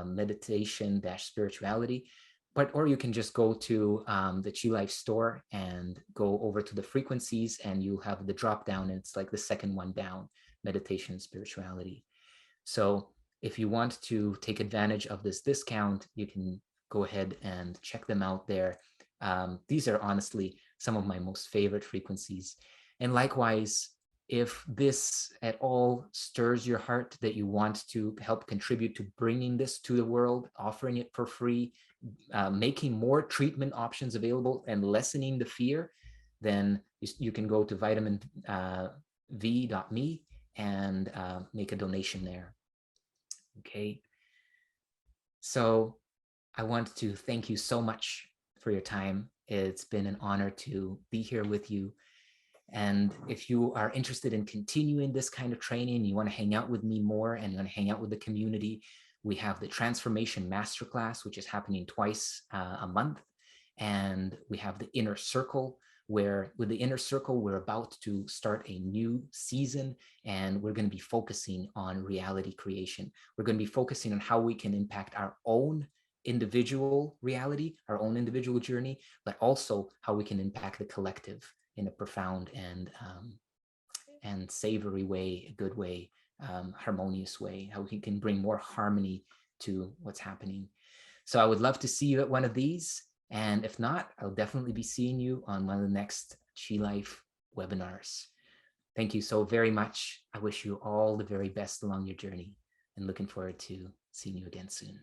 meditation-spirituality. Or you can just go to the Chi Life store and go over to the frequencies, and you have the drop down, and it's like the second one down, meditation, spirituality. So if you want to take advantage of this discount, you can go ahead and check them out there. These are honestly some of my most favorite frequencies. And likewise, if this at all stirs your heart that you want to help contribute to bringing this to the world, offering it for free, making more treatment options available and lessening the fear, then you can go to vitaminv.me and make a donation there. Okay. So I want to thank you so much for your time. It's been an honor to be here with you. And if you are interested in continuing this kind of training, you want to hang out with me more and you want to hang out with the community, we have the Transformation Masterclass, which is happening twice a month. And we have the Inner Circle, where with the Inner Circle, we're about to start a new season, and we're going to be focusing on reality creation. We're going to be focusing on how we can impact our own individual reality, our own individual journey, but also how we can impact the collective in a profound and savory way, a good way, harmonious way, how we can bring more harmony to what's happening. So I would love to see you at one of these. And if not, I'll definitely be seeing you on one of the next Chi Life webinars. Thank you so very much. I wish you all the very best along your journey and looking forward to seeing you again soon.